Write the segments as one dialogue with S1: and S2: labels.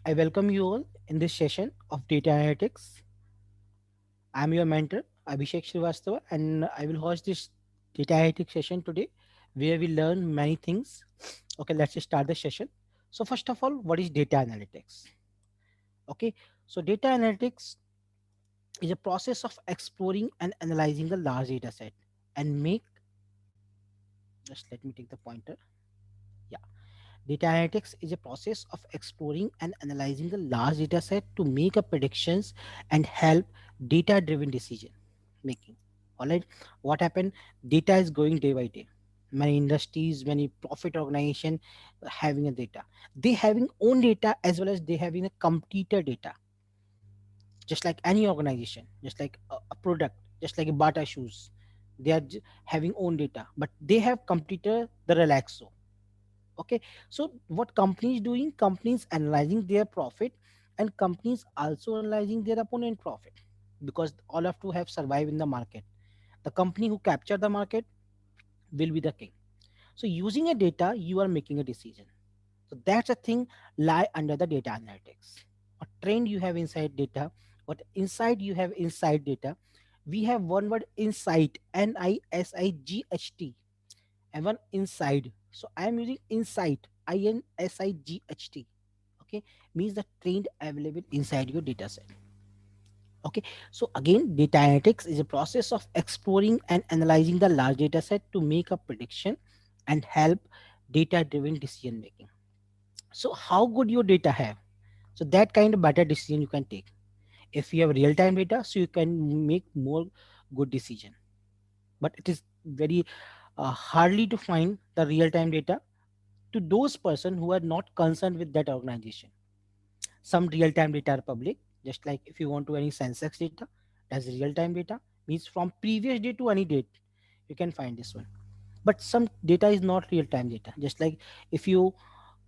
S1: I welcome you all in this session of data analytics. I'm your mentor, Abhishek Srivastava, and I will host this data analytics session today where we learn many things. Okay, let's just start the session. So, first of all, what is data analytics? Okay, so data analytics is a process of exploring and analyzing a large data set and make just let me take the pointer. Yeah. Data analytics is a process of exploring and analyzing a large data set to make a predictions and help data driven decision making. All right. What happened? Data is growing day by day. Many industries, many profit organization having a data. They having own data as well as they having a competitor data. Just like any organization, just like a product, just like a Bata shoes. They are having own data, but they have competitor the Relaxo. Okay, so what companies doing, companies analyzing their profit, and companies also analyzing their opponent profit, because all have to have survive in the market. The company who capture the market will be the king. So using a data you are making a decision. So that's a thing lie under the data analytics. A trend you have inside data, what inside you have inside data. We have one word insight, NISIGHT, and one inside. So I am using insight, INSIGHT. Okay, means the trend available inside your data set. Okay, so again, data analytics is a process of exploring and analyzing the large data set to make a prediction and help data driven decision making. So how good your data have? So that kind of better decision you can take. If you have real time data, so you can make more good decision. But it is very hardly to find the real time data to those person who are not concerned with that organization. Some real time data are public, just like if you want to any Sensex data, that's real time data, means from previous day to any date, you can find this one. But some data is not real time data. Just like if you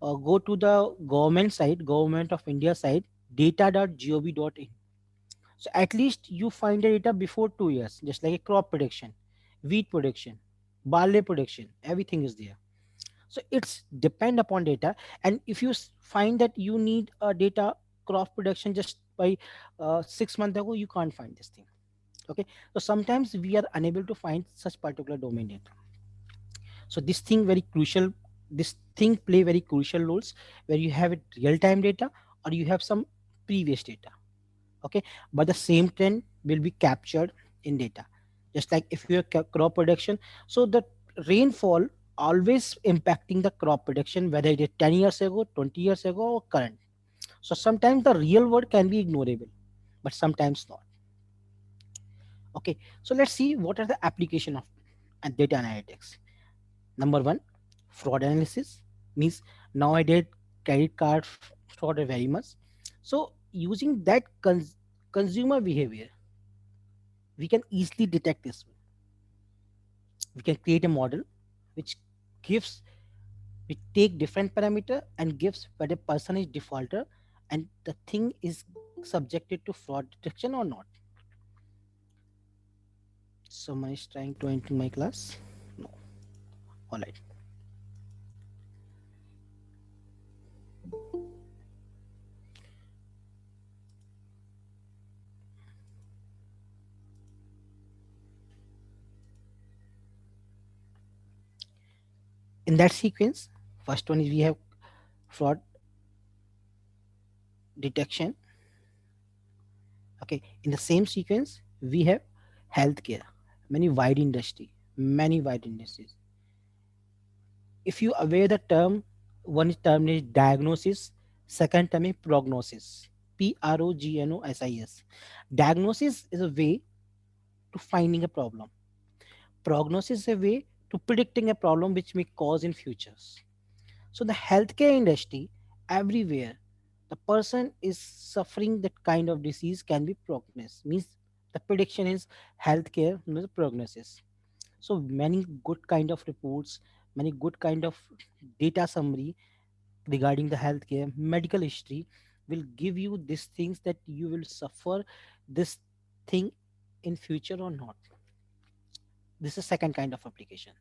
S1: go to the government site, government of India site, data.gov.in. So at least you find the data before 2 years, just like a crop prediction, wheat prediction, barley prediction, everything is there. So it's depend upon data. And if you find that you need a data crop production just by 6 months ago, you can't find this thing. Okay, so sometimes we are unable to find such particular domain data. So this thing very crucial, this thing play very crucial roles where you have it real time data or you have some previous data. Okay, but the same trend will be captured in data. Just like if you have crop production, so the rainfall always impacting the crop production, whether it is 10 years ago, 20 years ago, or current. So sometimes the real world can be ignorable, but sometimes not. Okay, so let's see what are the application of data analytics. Number one, fraud analysis, means nowadays credit card fraud are very much. So using that consumer behavior, we can easily detect this one. We can create a model which gives, we take different parameter and gives whether person is defaulter and the thing is subjected to fraud detection or not. Someone is trying to enter my class. No. All right. In that sequence, first one is we have fraud detection. Okay, in the same sequence we have healthcare, many wide industries. If you aware the term, one term is diagnosis, second term is prognosis. Prognosis. Diagnosis is a way to finding a problem. Prognosis is a way to predicting a problem which may cause in futures. So the healthcare industry, everywhere the person is suffering that kind of disease can be prognosis. Means the prediction is healthcare, the prognosis. So many good kind of reports, many good kind of data summary regarding the healthcare medical history will give you these things that you will suffer this thing in future or not. This is second kind of application.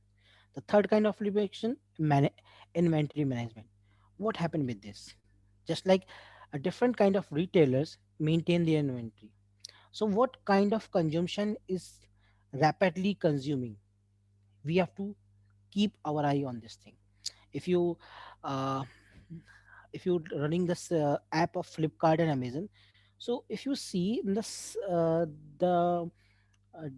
S1: The third kind of application, inventory management. What happened with this? Just like A different kind of retailers maintain their inventory. So what kind of consumption is rapidly consuming? We have to keep our eye on this thing. If you uh, if you're running this app of Flipkart and Amazon, so if you see in this the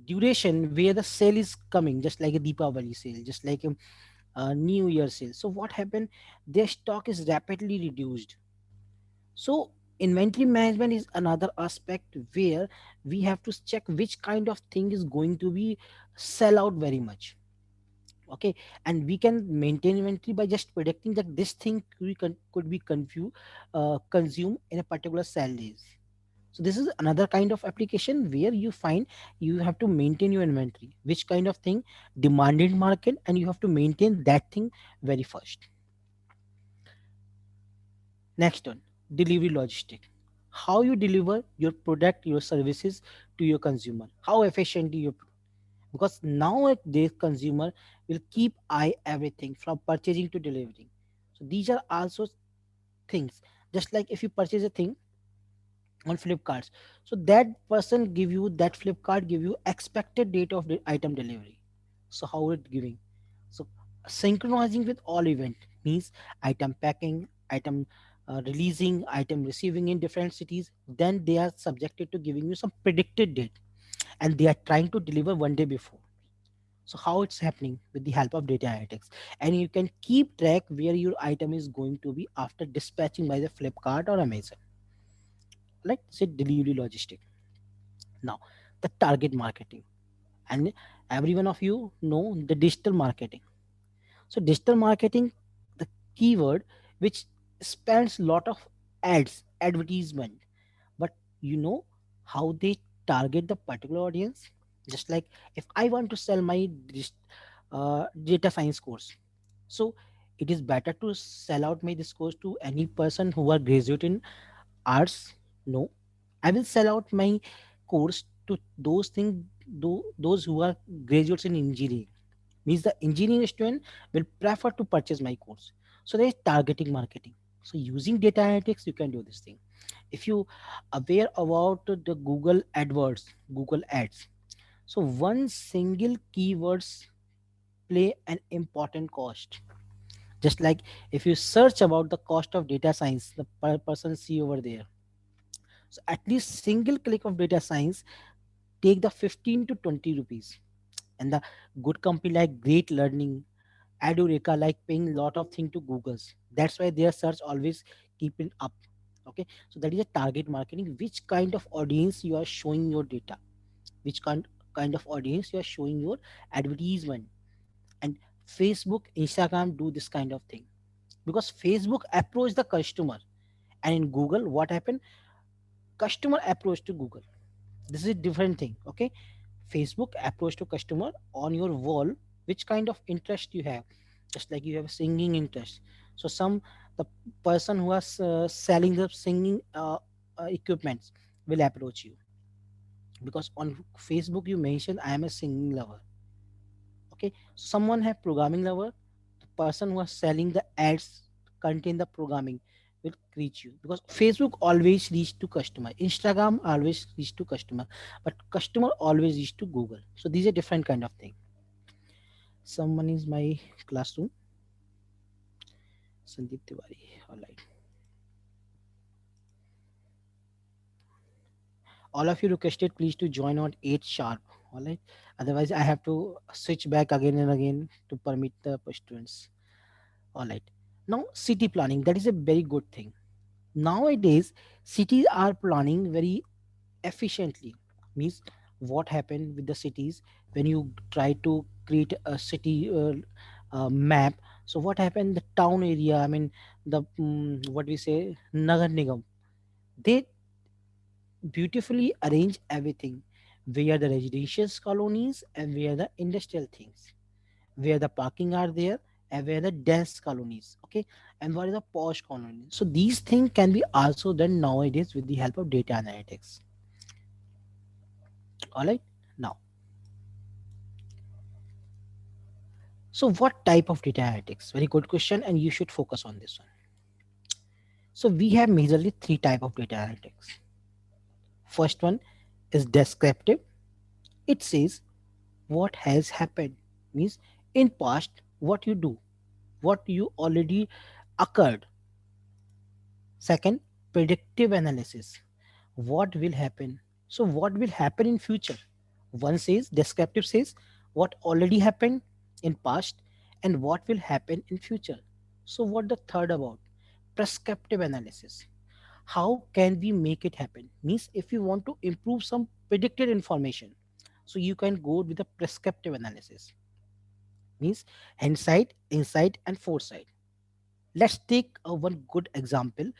S1: duration where the sale is coming, just like a Deepavali sale, just like a New Year sale, so what happened, their stock is rapidly reduced. So inventory management is another aspect where we have to check which kind of thing is going to be sell out very much. Okay, and we can maintain inventory by just predicting that this thing could be consumed in a particular sell days. So this is another kind of application where you find you have to maintain your inventory, which kind of thing demanded market, and you have to maintain that thing very first. Next one, delivery logistic. How you deliver your product, your services to your consumer. How efficiently you, because nowadays consumer will keep eye everything from purchasing to delivering. So these are also things. Just like if you purchase a thing on Flipkart, so that person give you, that Flipkart give you expected date of the item delivery. So how it giving? So synchronizing with all event means item packing, item releasing, item receiving in different cities. Then they are subjected to giving you some predicted date, and they are trying to deliver one day before. So how it's happening with the help of data analytics, and you can keep track where your item is going to be after dispatching by the Flipkart or Amazon. Like say delivery logistic. Now the target marketing, and every one of you know the digital marketing. So digital marketing, the keyword which spends lot of ads, advertisement, but you know how they target the particular audience. Just like if I want to sell my data science course, so it is better to sell out my this course to any person who are graduate in arts. No, I will sell out my course to those who are graduates in engineering. Means the engineering student will prefer to purchase my course. So there is targeting marketing. So using data analytics, you can do this thing. If you aware about the Google AdWords, Google Ads, so one single keywords play an important cost. Just like if you search about the cost of data science, the person see over there. So at least single click of data science take the 15 to 20 rupees. And the good company like Great Learning, Adureka like paying lot of thing to Google's. That's why their search always keeping up. Okay, so that is a target marketing. Which kind of audience you are showing your data? Which kind of audience you are showing your advertisement? And Facebook, Instagram do this kind of thing because Facebook approach the customer, and in Google, what happened? Customer approach to Google. This is a different thing. Okay, Facebook approach to customer on your wall, which kind of interest you have. Just like you have a singing interest, so some the person who is selling the singing equipments will approach you, because on Facebook you mentioned I am a singing lover. Okay, someone have programming lover, the person who is selling the ads contain the programming will reach you, because Facebook always reach to customer, Instagram always reach to customer, but customer always reach to Google. So these are different kind of thing. Someone is my classroom, Sandeep Tiwari. All right, all of you requested please to join on 8 sharp. All right, otherwise I have to switch back again and again to permit the students. All right, now city planning, that is a very good thing. Nowadays cities are planning very efficiently. Means what happened with the cities when you try to create a city map. So what happened, the town area, I mean the what we say nagar nigam, they beautifully arrange everything, where the residential colonies and where the industrial things, where the parking are there, and where the dense colonies. Okay, and what is the posh colony. So these things can be also done nowadays with the help of data analytics. All right, now, so what type of data analytics? Very good question, and you should focus on this one. So we have majorly three type of data analytics. First one is descriptive. It says what has happened, means in past what you do, what you already occurred. Second, predictive analysis, what will happen. So what will happen in future? One says descriptive says what already happened in past and what will happen in future. So what the third about? Prescriptive analysis, how can we make it happen, means if you want to improve some predicted information, so you can go with the prescriptive analysis, means hindsight, insight and foresight. Let's take one good example.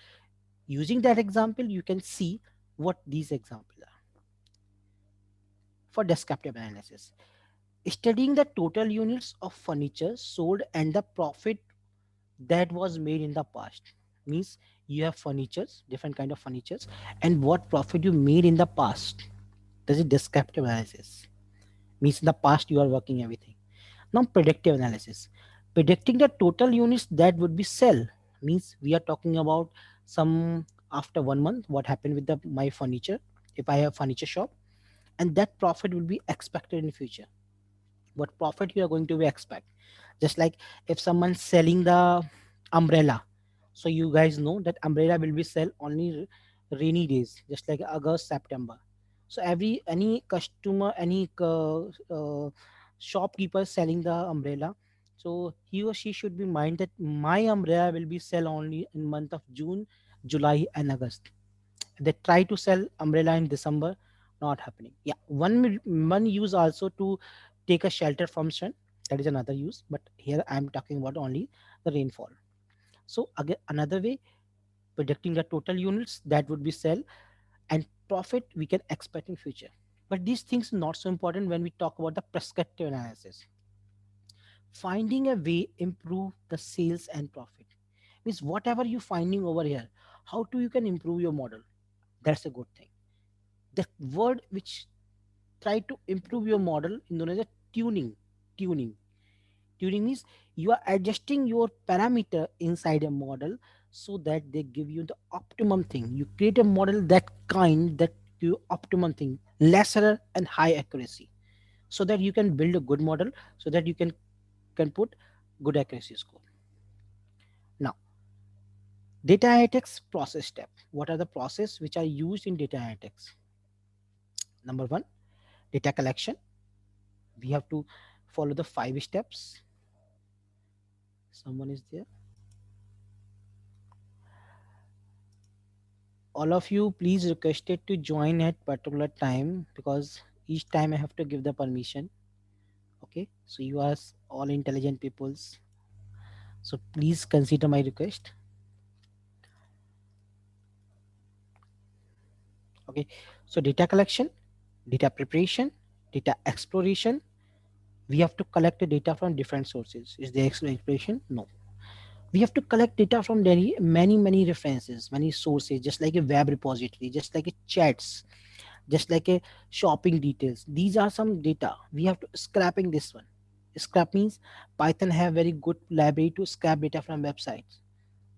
S1: Using that example you can see what these examples are. For descriptive analysis, studying the total units of furniture sold and the profit that was made in the past, means you have furnitures, different kind of furnitures, and what profit you made in the past. This is descriptive analysis, means in the past you are working everything. Now predictive analysis, predicting the total units that would be sell, means we are talking about some after 1 month what happened with the my furniture, if I have furniture shop, and that profit will be expected in future, what profit you are going to be expect. Just like if someone's selling the umbrella, so you guys know that umbrella will be sell only rainy days, just like August, September. So every any customer, any shopkeeper selling the umbrella, so he or she should be mind that my umbrella will be sell only in month of June, July and August. They try to sell umbrella in December, not happening. Yeah, one use also to take a shelter from sun, that is another use, but here I'm talking about only the rainfall. So again another way, predicting the total units that would be sell and profit we can expect in future. But these things are not so important when we talk about the prescriptive analysis. Finding a way improve the sales and profit, means whatever you finding over here, how to you can improve your model, that's a good thing. The word which try to improve your model in known as a tuning. Tuning means you are adjusting your parameter inside a model so that they give you the optimum thing. You create a model that kind that you optimum thing, lesser and high accuracy, so that you can build a good model, so that you can put good accuracy score. Now, data analytics process step. What are the process which are used in data analytics? Number one, data collection. We have to follow the 5 steps. Someone is there. All of you please requested to join at particular time, because each time I have to give the permission. Okay, so you are all intelligent peoples, so please consider my request. Okay, so data collection, data preparation, data exploration. We have to collect the data from different sources. Is there exploration? No, we have to collect data from many references, many sources, just like a web repository, just like a chats, just like a shopping details. These are some data we have to scrapping this one. Scrap means Python have very good library to scrap data from websites.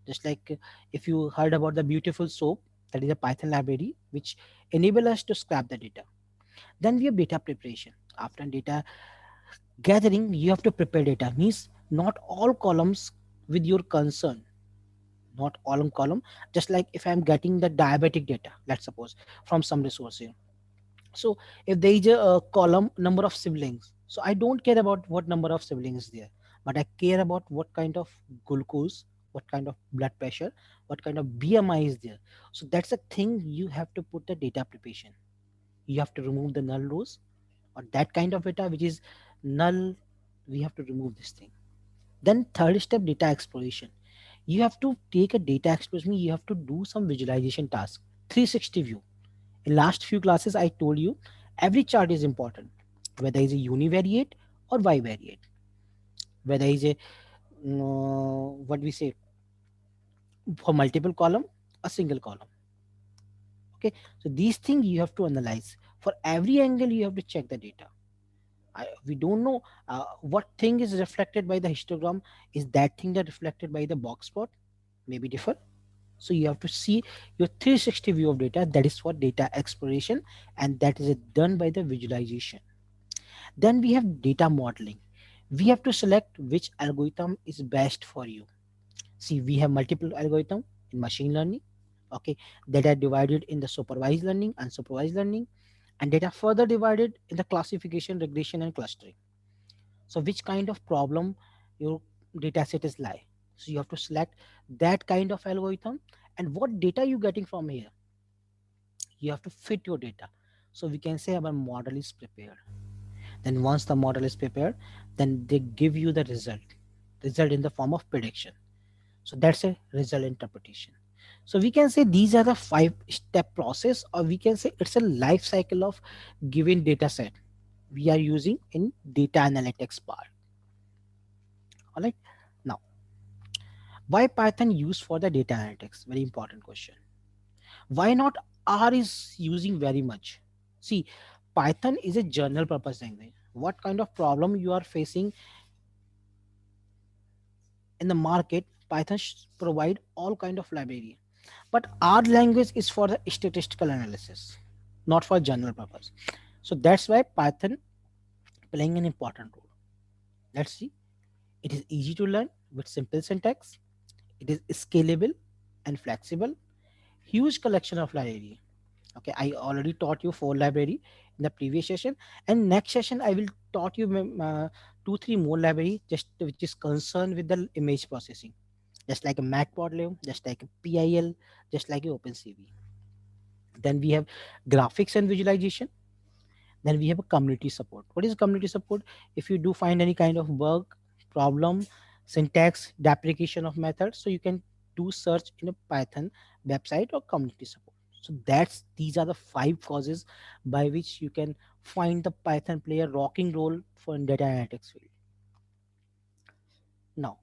S1: Just like if you heard about the beautiful soap, that is a Python library which enable us to scrap the data. Then we have data preparation. After data gathering you have to prepare data, means not all columns with your concern, not all column. Just like if I'm getting the diabetic data, let's suppose, from some resource here. So if there is a column number of siblings, so I don't care about what number of siblings is there, but I care about what kind of glucose, what kind of blood pressure, what kind of BMI is there. So that's a thing you have to put the data preparation. You have to remove the null rows, or that kind of data which is null, we have to remove this thing. Then third step, data exploration. You have to take a data exploration, you have to do some visualization task, 360 view. In last few classes, I told you every chart is important, whether it's a univariate or bivariate, whether it's a what we say for multiple column, a single column. Okay, so these things you have to analyze. For every angle, you have to check the data. We don't know what thing is reflected by the histogram. Is that thing that reflected by the box plot? Maybe differ. So you have to see your 360 view of data. That is for data exploration, and that is done by the visualization. Then we have data modeling. We have to select which algorithm is best for you. See, we have multiple algorithm in machine learning, okay, that are divided in the supervised learning, unsupervised learning, and data further divided in the classification, regression, and clustering. So which kind of problem your data set is lie. So you have to select that kind of algorithm, and what data you getting from here. You have to fit your data. So we can say our model is prepared. Then once the model is prepared, then they give you the result in the form of prediction. So that's a result interpretation. So we can say these are the 5 step process, or we can say it's a life cycle of given data set we are using in data analytics part. All right. Now, why Python used for the data analytics? Very important question. Why not R is using very much? See, Python is a general purpose language. What kind of problem you are facing in the market, Python provide all kind of library. But R language is for the statistical analysis, not for general purpose. So that's why Python playing an important role. Let's see. It is easy to learn with simple syntax. It is scalable and flexible. Huge collection of library. Okay, I already taught you 4 library in the previous session, and next session I will taught you 2 3 more library just which is concerned with the image processing, just like a Matplotlib, just like a PIL, just like a OpenCV. Then we have graphics and visualization. Then we have a community support. What is community support? If you do find any kind of bug, problem, syntax, deprecation of method, so you can do search in a Python website or community support. So that's these are the 5 causes by which you can find the Python play a rocking role for in data analytics field. Now,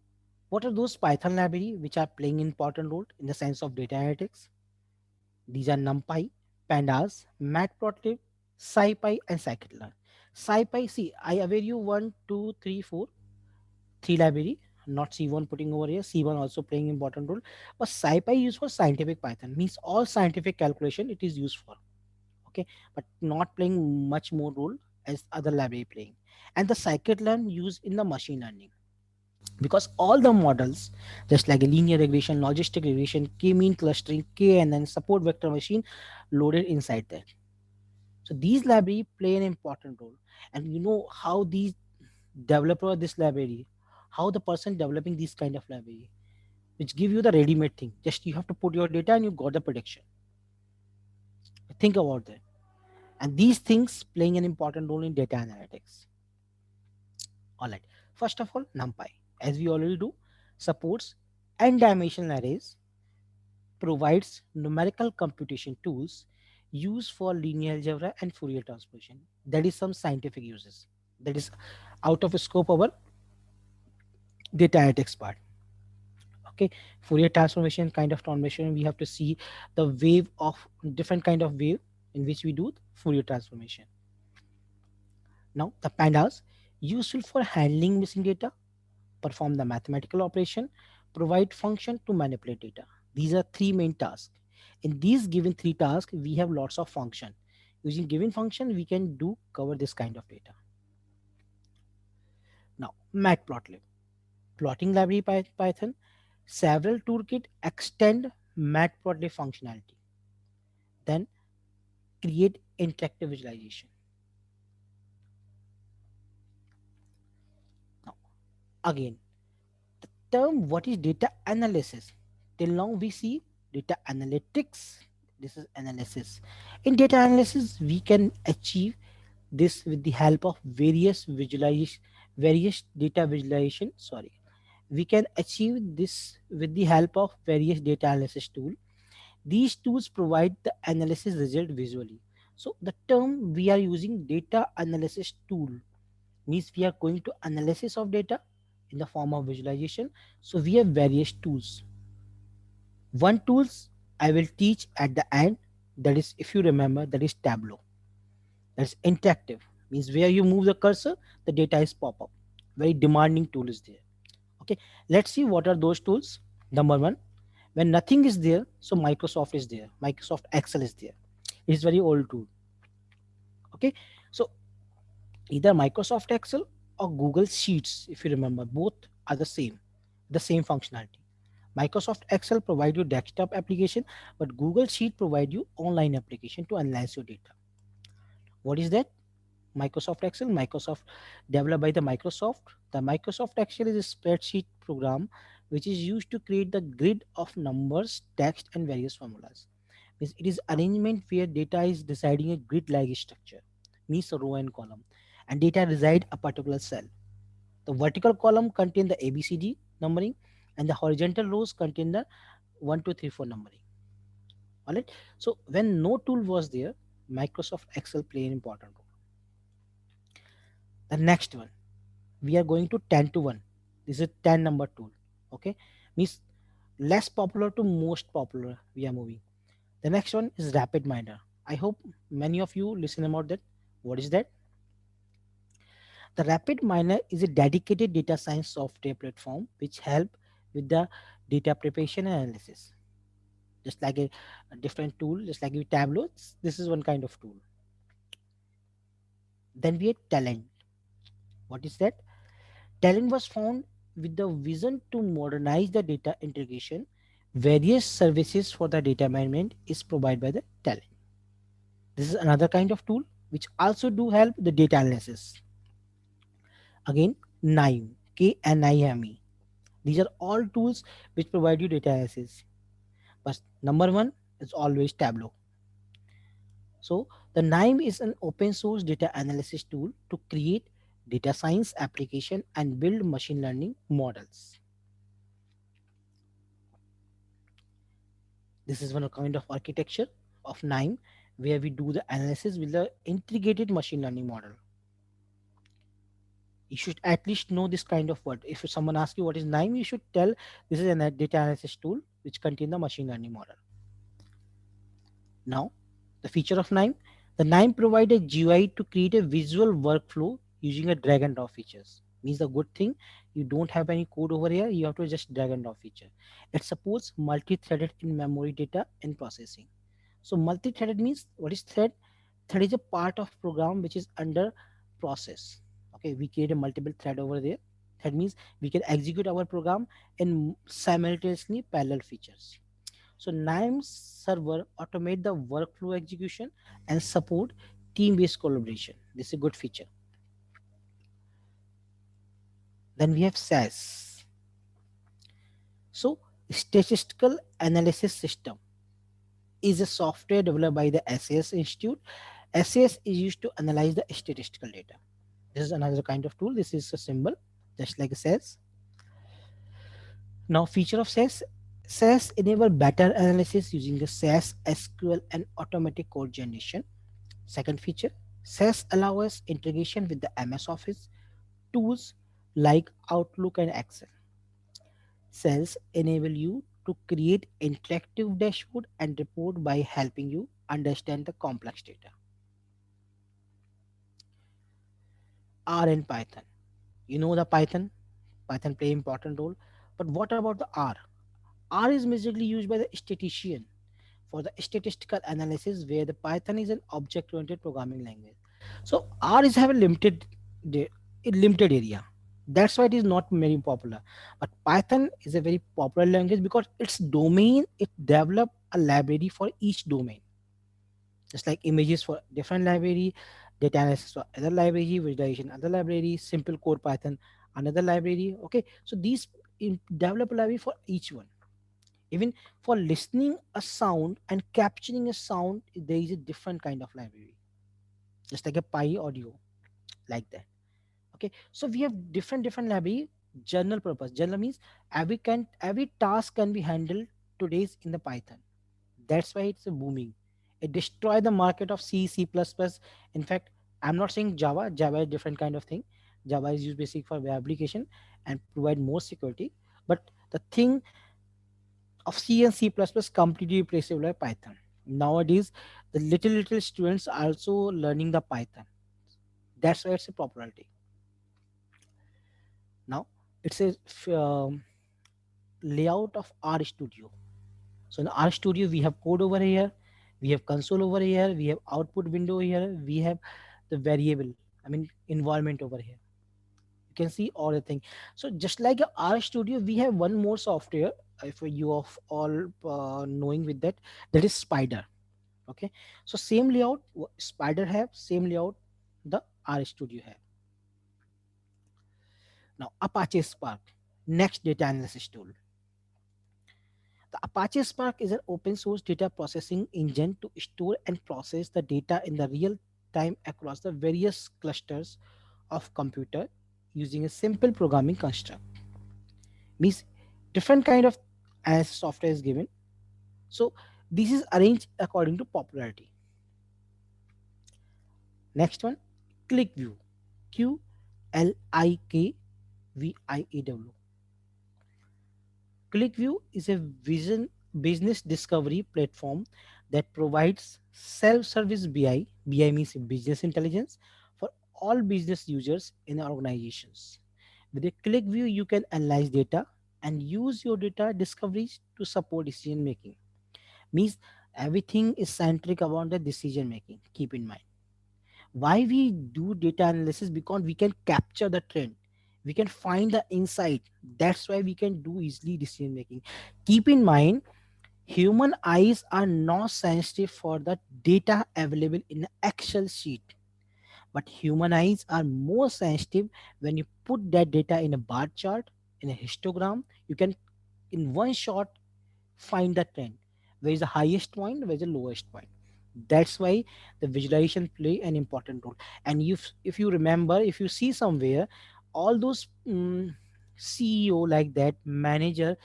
S1: what are those Python library which are playing important role in the sense of data analytics? These are NumPy, Pandas, Matplotlib, SciPy, and Scikit-learn. SciPy, see, I aware you 1, 2, 3, 4, 3 library, not C1 putting over here. C1 also playing important role. But SciPy used for scientific Python, means all scientific calculation it is used for. Okay, but not playing much more role as other library playing. And the Scikit-learn used in the machine learning, because all the models just like a linear regression, logistic regression, k-mean clustering, knn, support vector machine loaded inside that. So these library play an important role. And you know how these developer of this library, how the person developing this kind of library, which give you the ready-made thing, just you have to put your data and you got the prediction. Think about that. And these things playing an important role in data analytics. All right, first of all, NumPy, as we already do, supports n-dimensional arrays, provides numerical computation tools used for linear algebra and Fourier transformation. That is some scientific uses. That is out of scope our data analytics part. Okay, Fourier transformation kind of transformation we have to see the wave of different kind of wave in which we do Fourier transformation. Now the pandas useful for handling missing data, perform the mathematical operation, provide function to manipulate data. These are 3 main tasks. In these given 3 tasks, we have lots of function. Using given function, we can do cover this kind of data. Now, Matplotlib, plotting library Python. Several toolkit extend Matplotlib functionality. Then create interactive visualization. Now, again, term what is data analysis. Till now we see data analytics. This is analysis. In data analysis, we can achieve this with the help of various data visualization. Sorry, we can achieve this with the help of various data analysis tool. These tools provide the analysis result visually. So the term we are using data analysis tool means we are going to analysis of data in the form of visualization. So we have various tools. One tools I will teach at the end, that is if you remember, that is Tableau. That's interactive, means where you move the cursor the data is pop up. Very demanding tool is there. Okay, let's see what are those tools. Number one, When nothing is there, so Microsoft is there. Microsoft Excel is there. It's very old tool. Okay, so either Microsoft Excel or Google Sheets, if you remember, both are the same functionality. Microsoft Excel provide you desktop application, but Google Sheet provide you online application to analyze your data. What is that? Microsoft Excel, Microsoft developed by the Microsoft. The Microsoft Excel is a spreadsheet program which is used to create the grid of numbers, text, and various formulas. Means it is arrangement where data is deciding a grid-like structure, means a row and column, and data reside a particular cell. The vertical column contain the ABCD numbering, and the horizontal rows contain the 1, 2, 3, 4 numbering. All right. So when no tool was there, Microsoft Excel play an important role. The next one, we are going to 10 to 1. This is 10 number tool. Okay, means less popular to most popular we are moving. The next one is Rapid Miner. I hope many of you listen about that. What is that? The Rapid Miner is a dedicated data science software platform which help with the data preparation and analysis. Just like a different tool, just like with Tableau, this is one kind of tool. Then we have Talent. What is that? Talent was found with the vision to modernize the data integration. Various services for the data management is provided by the Talent. This is another kind of tool which also do help the data analysis. Again, KNIME, KNIME. These are all tools which provide you data analysis. But number one is always Tableau. So the KNIME is an open source data analysis tool to create data science application and build machine learning models. This is one kind of architecture of KNIME where we do the analysis with the integrated machine learning model. You should at least know this kind of word. If someone asks you what is KNIME, you should tell this is a data analysis tool which contain the machine learning model. Now, the feature of KNIME, the KNIME provide a GUI to create a visual workflow using a drag and drop features. Means the good thing, you don't have any code over here, you have to just drag and drop feature. It supports multi-threaded in memory data and processing. So multi-threaded means what is thread? Thread is a part of program which is under process. Okay, we create a multiple thread over there. That means we can execute our program in simultaneously parallel features. So KNIME server automate the workflow execution and support team-based collaboration. This is a good feature. Then we have SAS. So statistical analysis system is a software developed by the SAS Institute. SAS is used to analyze the statistical data. This is another kind of tool. This is a symbol, just like SAS. Now, feature of SAS. SAS enable better analysis using the SAS, SQL, and automatic code generation. Second feature, SAS allow us integration with the MS Office tools like Outlook and Excel. SAS enable you to create interactive dashboard and report by helping you understand the complex data. R and Python. You know the Python. Python play important role. But what about the R? R is majorly used by the statistician for the statistical analysis, where the Python is an object-oriented programming language. So R is have a de- limited area. That's why it is not very popular. But Python is a very popular language because its domain, it develop a library for each domain. Just like images for different library, data analysis for other library, visualization other library, simple core Python another library. Okay, so these develop a library for each one. Even for listening a sound and capturing a sound, there is a different kind of library, just like a Pi audio, like that. Okay, so we have different library. Journal purpose, journal means every task can be handled today's in the Python. That's why it's a booming. It destroy the market of C++. In fact, I'm not saying Java is different kind of thing. Java is used basic for web application and provide more security, but the thing of C and C++ completely replaceable by Python. Nowadays, the little students are also learning the Python. That's why it's a popularity. Now, it's a layout of R Studio. So in R Studio, we have code over here, we have console over here, we have output window here, we have the variable, I mean environment over here. You can see all the thing. So just like a R Studio, we have one more software, if you of all knowing with that, that is Spider. Okay, so same layout Spider have, same layout the R Studio have. Now Apache Spark, next data analysis tool. The Apache Spark is an open source data processing engine to store and process the data in the real time across the various clusters of computer using a simple programming construct. Means different kind of as software is given. So this is arranged according to popularity. Next one, ClickView, QLIKVIEW. ClickView is a vision business discovery platform that provides self-service BI. BI means business intelligence for all business users in organizations. With a ClickView, you can analyze data and use your data discoveries to support decision making. Means everything is centric about the decision making. Keep in mind why we do data analysis, because we can capture the trend, we can find the insight. That's why we can do easily decision making. Keep in mind, human eyes are not sensitive for the data available in an Excel sheet, but human eyes are more sensitive when you put that data in a bar chart, in a histogram. You can in one shot find the trend, where is the highest point, where is the lowest point. That's why the visualization play an important role. And if you remember, if you see somewhere, all those CEO like that manager,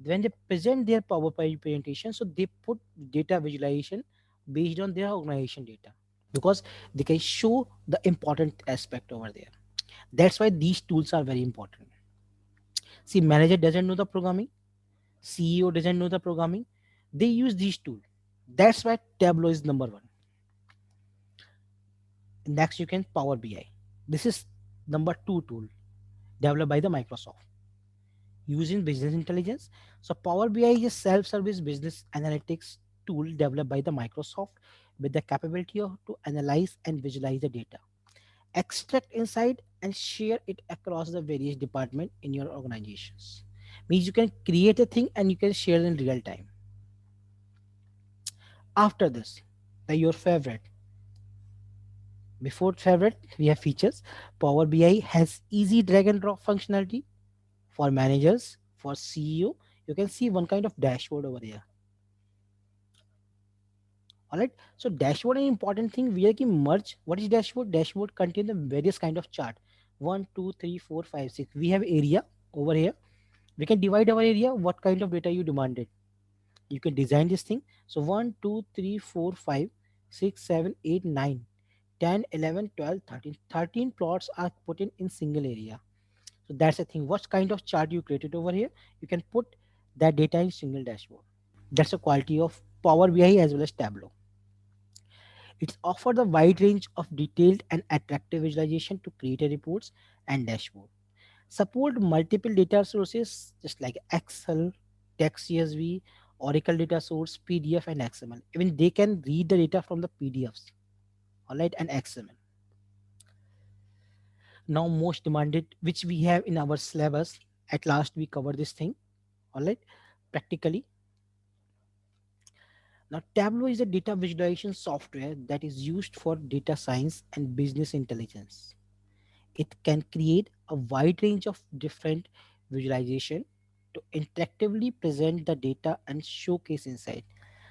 S1: when they present their PowerPoint presentation, so they put data visualization based on their organization data, because they can show the important aspect over there. That's why these tools are very important. See, manager doesn't know the programming, CEO doesn't know the programming, they use these tools. That's why Tableau is number one. Next, you can Power BI. This is number two tool developed by the Microsoft using business intelligence. So Power BI is a self-service business analytics tool developed by the Microsoft with the capability to analyze and visualize the data, extract insight, and share it across the various departments in your organizations. Means you can create a thing and you can share it in real time. After this, your favorite. Before favorite, we have features. Power BI has easy drag and drop functionality for managers, for CEO. You can see one kind of dashboard over here. All right. So dashboard is an important thing. We are going merge. What is dashboard? Dashboard contain the various kind of chart. One, two, three, four, five, six. We have area over here. We can divide our area. What kind of data you demanded? You can design this thing. So 1, 2, 3, 4, 5, 6, 7, 8, 9, 10, 11, 12, 13. 13 plots are put in single area. So that's the thing. What kind of chart you created over here? You can put that data in single dashboard. That's the quality of Power BI as well as Tableau. It's offered a wide range of detailed and attractive visualization to create a reports and dashboard. Support multiple data sources just like Excel, text CSV, Oracle data source, PDF, and XML. Even they can read the data from the PDFs, all right, and XML. Now, most demanded, which we have in our syllabus. At last, we cover this thing, all right, practically. Now, Tableau is a data visualization software that is used for data science and business intelligence. It can create a wide range of different visualization to interactively present the data and showcase insight.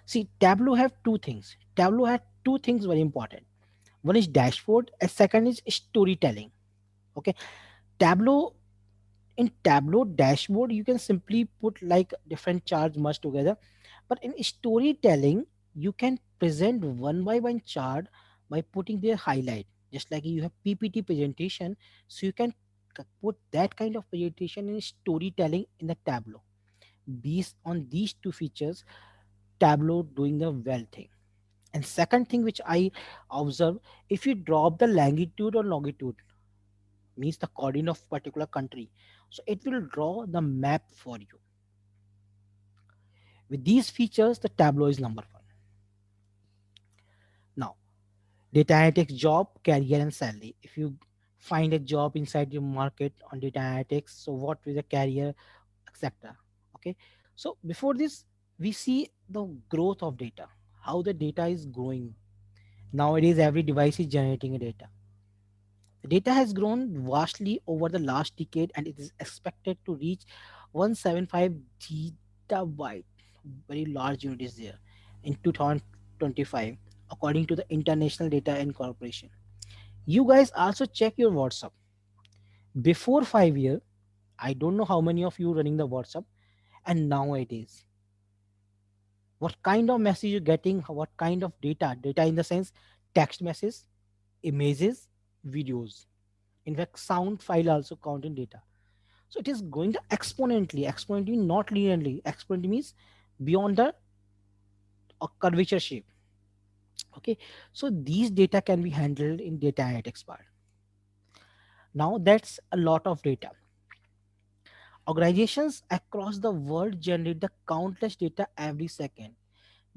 S1: See, Tableau have two things. Tableau has two things very important. One is dashboard, and second is storytelling. Okay, Tableau in Tableau dashboard you can simply put like different charts merged together, but in storytelling you can present one by one chart by putting their highlight, just like you have PPT presentation. So you can put that kind of presentation in storytelling in the Tableau. Based on these two features, Tableau doing the well thing. And second thing which I observe, if you drop the longitude or longitude, means the coordinate of particular country, so it will draw the map for you. With these features, the Tableau is number one. Now, data analytics job, career, and salary. If you find a job inside your market on data analytics, so what is the career, etc. Okay. So before this, we see the growth of data, how the data is growing. Nowadays, every device is generating a data. The data has grown vastly over the last decade and it is expected to reach 175 gigabyte, very large unit is there, in 2025, according to the International Data Incorporation. You guys also check your WhatsApp. Before 5 years, I don't know how many of you running the WhatsApp, and nowadays, what kind of message you're getting, what kind of data in the sense text message, images, videos. In fact, sound file also count in data. So it is going to exponentially, not linearly. Exponentially means beyond the curvature shape. Okay, so these data can be handled in data analytics part. Now that's a lot of data. Organizations across the world generate the countless data every second.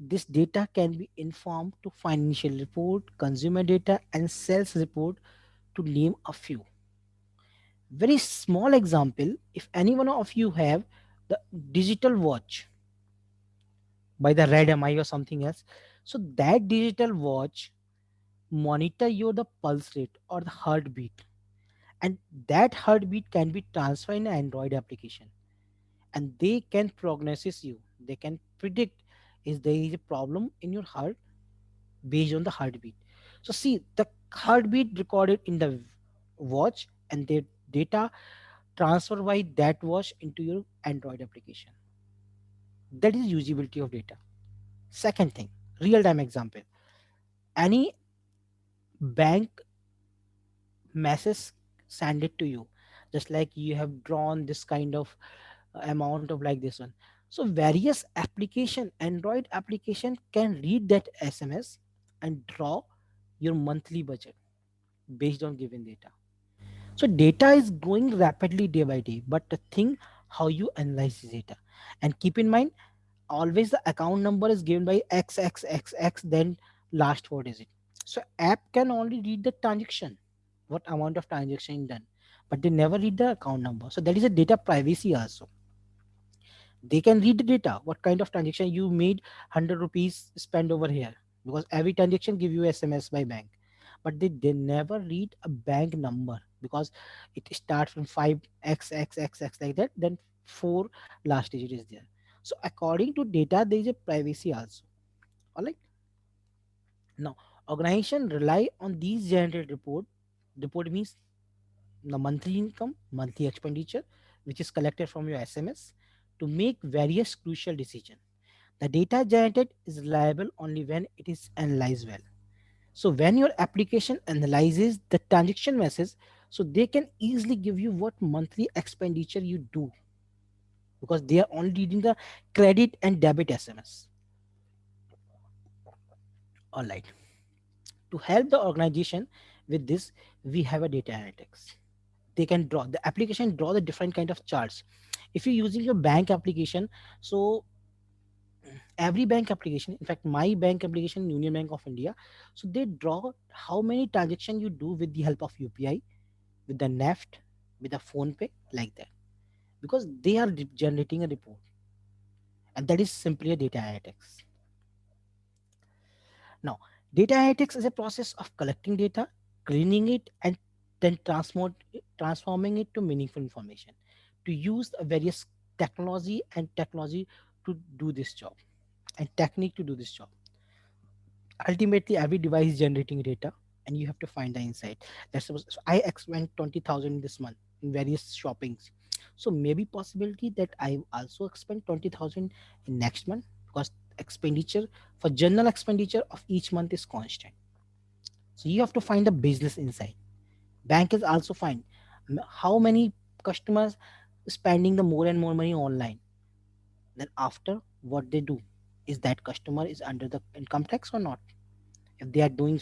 S1: This data can be informed to financial report, consumer data, and sales report, to name a few. Very small example: if any one of you have the digital watch by the red mi or something else, so that digital watch monitor your the pulse rate or the heartbeat, and that heartbeat can be transferred in an android application, and they can prognosis you, they can predict is there is a problem in your heart based on the heartbeat. So see the heartbeat recorded in the watch, and the data transfer by that watch into your android application. That is usability of data. Second thing, real time example: any bank message send it to you, just like you have drawn this kind of amount of like this one. So various application, android application can read that sms and draw your monthly budget based on given data. So data is growing rapidly day by day, but the thing, how you analyze the data. And keep in mind, always the account number is given by xxxx, then last four digit. So app can only read the transaction, what amount of transaction done, but they never read the account number. So that is a data privacy also. They can read the data, what kind of transaction you made, 100 rupees spent over here, because every transaction give you sms by bank, but they never read a bank number, because it starts from 5xxxx like that, then 4 last digit is there. So according to data, there is a privacy also. All right. Now, organization rely on these generated report. Report means the monthly income, monthly expenditure, which is collected from your SMS, to make various crucial decisions. The data generated is reliable only when it is analyzed well. So when your application analyzes the transaction message, so they can easily give you what monthly expenditure you do, because they are only reading the credit and debit SMS. All right. To help the organization with this, we have a data analytics. They can draw the application, draw the different kind of charts. If you're using your bank application, so every bank application, in fact my bank application, Union Bank of India, so they draw how many transactions you do with the help of UPI, with the neft, with the phone pay, like that, because they are generating a report, and that is simply a data analytics. Now, data analytics is a process of collecting data, cleaning it, and then transforming it to meaningful information. To use the various technology to do this job, and technique to do this job. Ultimately, every device is generating data, and you have to find the insight. That's suppose so I spent 20,000 this month in various shoppings. So maybe possibility that I also spend 20,000 in next month, because expenditure for general expenditure of each month is constant. So you have to find the business insight. Bank is also find how many customers spending the more and more money online. Then after what they do, is that customer is under the income tax or not? If they are doing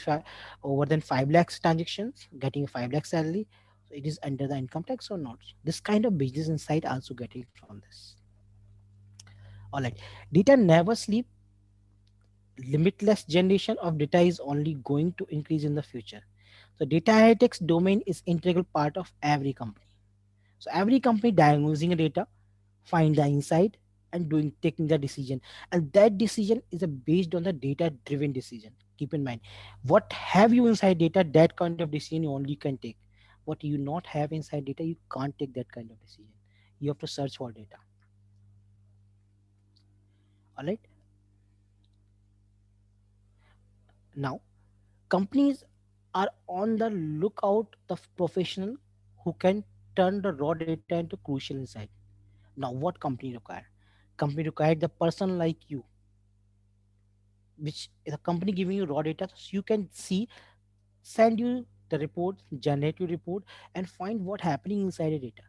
S1: over than 5 lakhs transactions, getting a 5 lakh salary, so it is under the income tax or not? This kind of business insight also getting from this. All right, data never sleep. Limitless generation of data is only going to increase in the future. So data analytics domain is integral part of every company. So every company diagnosing data, find the insight, and doing taking the decision. And that decision is a based on the data driven decision. Keep in mind, what have you inside data, that kind of decision you only can take. What you not have inside data, you can't take that kind of decision. You have to search for data. All right. Now companies are on the lookout the professional who can turn the raw data into crucial insight. Now what company require? Company require the person like you, which is a company giving you raw data so you can see, send you the report, generate your report, and find what happening inside the data.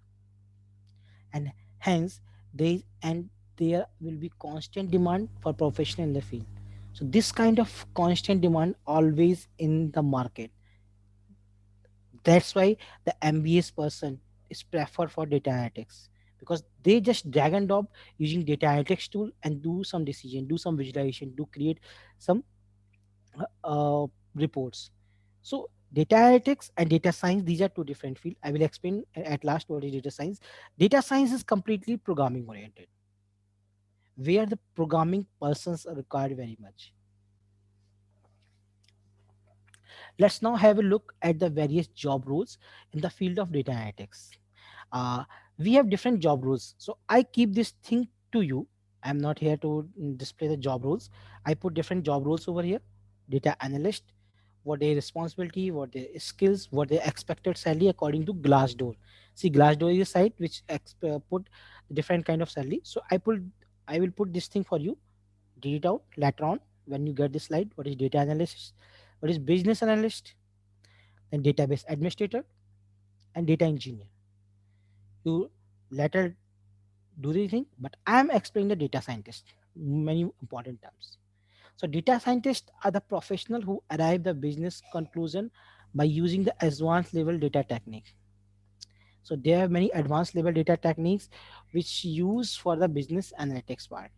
S1: And hence they and there will be constant demand for professional in the field. So this kind of constant demand always in the market. That's why the MBS person is preferred for data analytics, because they just drag and drop using data analytics tool and do some decision, do some visualization, do create some reports. So data analytics and data science, these are two different fields. I will explain at last what is data science. Data science is completely programming oriented, where the programming persons are required very much. Let's now have a look at the various job roles in the field of data analytics. uh, we have different job roles, so I keep this thing to you. I'm not here to display the job roles. I put different job roles over here. Data analyst, what their responsibility, what their skills, what their expected salary according to Glassdoor. See, Glassdoor is a site which put different kind of salary. So I will put this thing for you. Read it out later on when you get this slide. What is data analyst, what is business analyst, then database administrator, and data engineer. You later do the thing, but I am explaining the data scientist, many important terms. So data scientists are the professional who arrive the business conclusion by using the advanced level data techniques. So there are many advanced level data techniques which use for the business analytics part.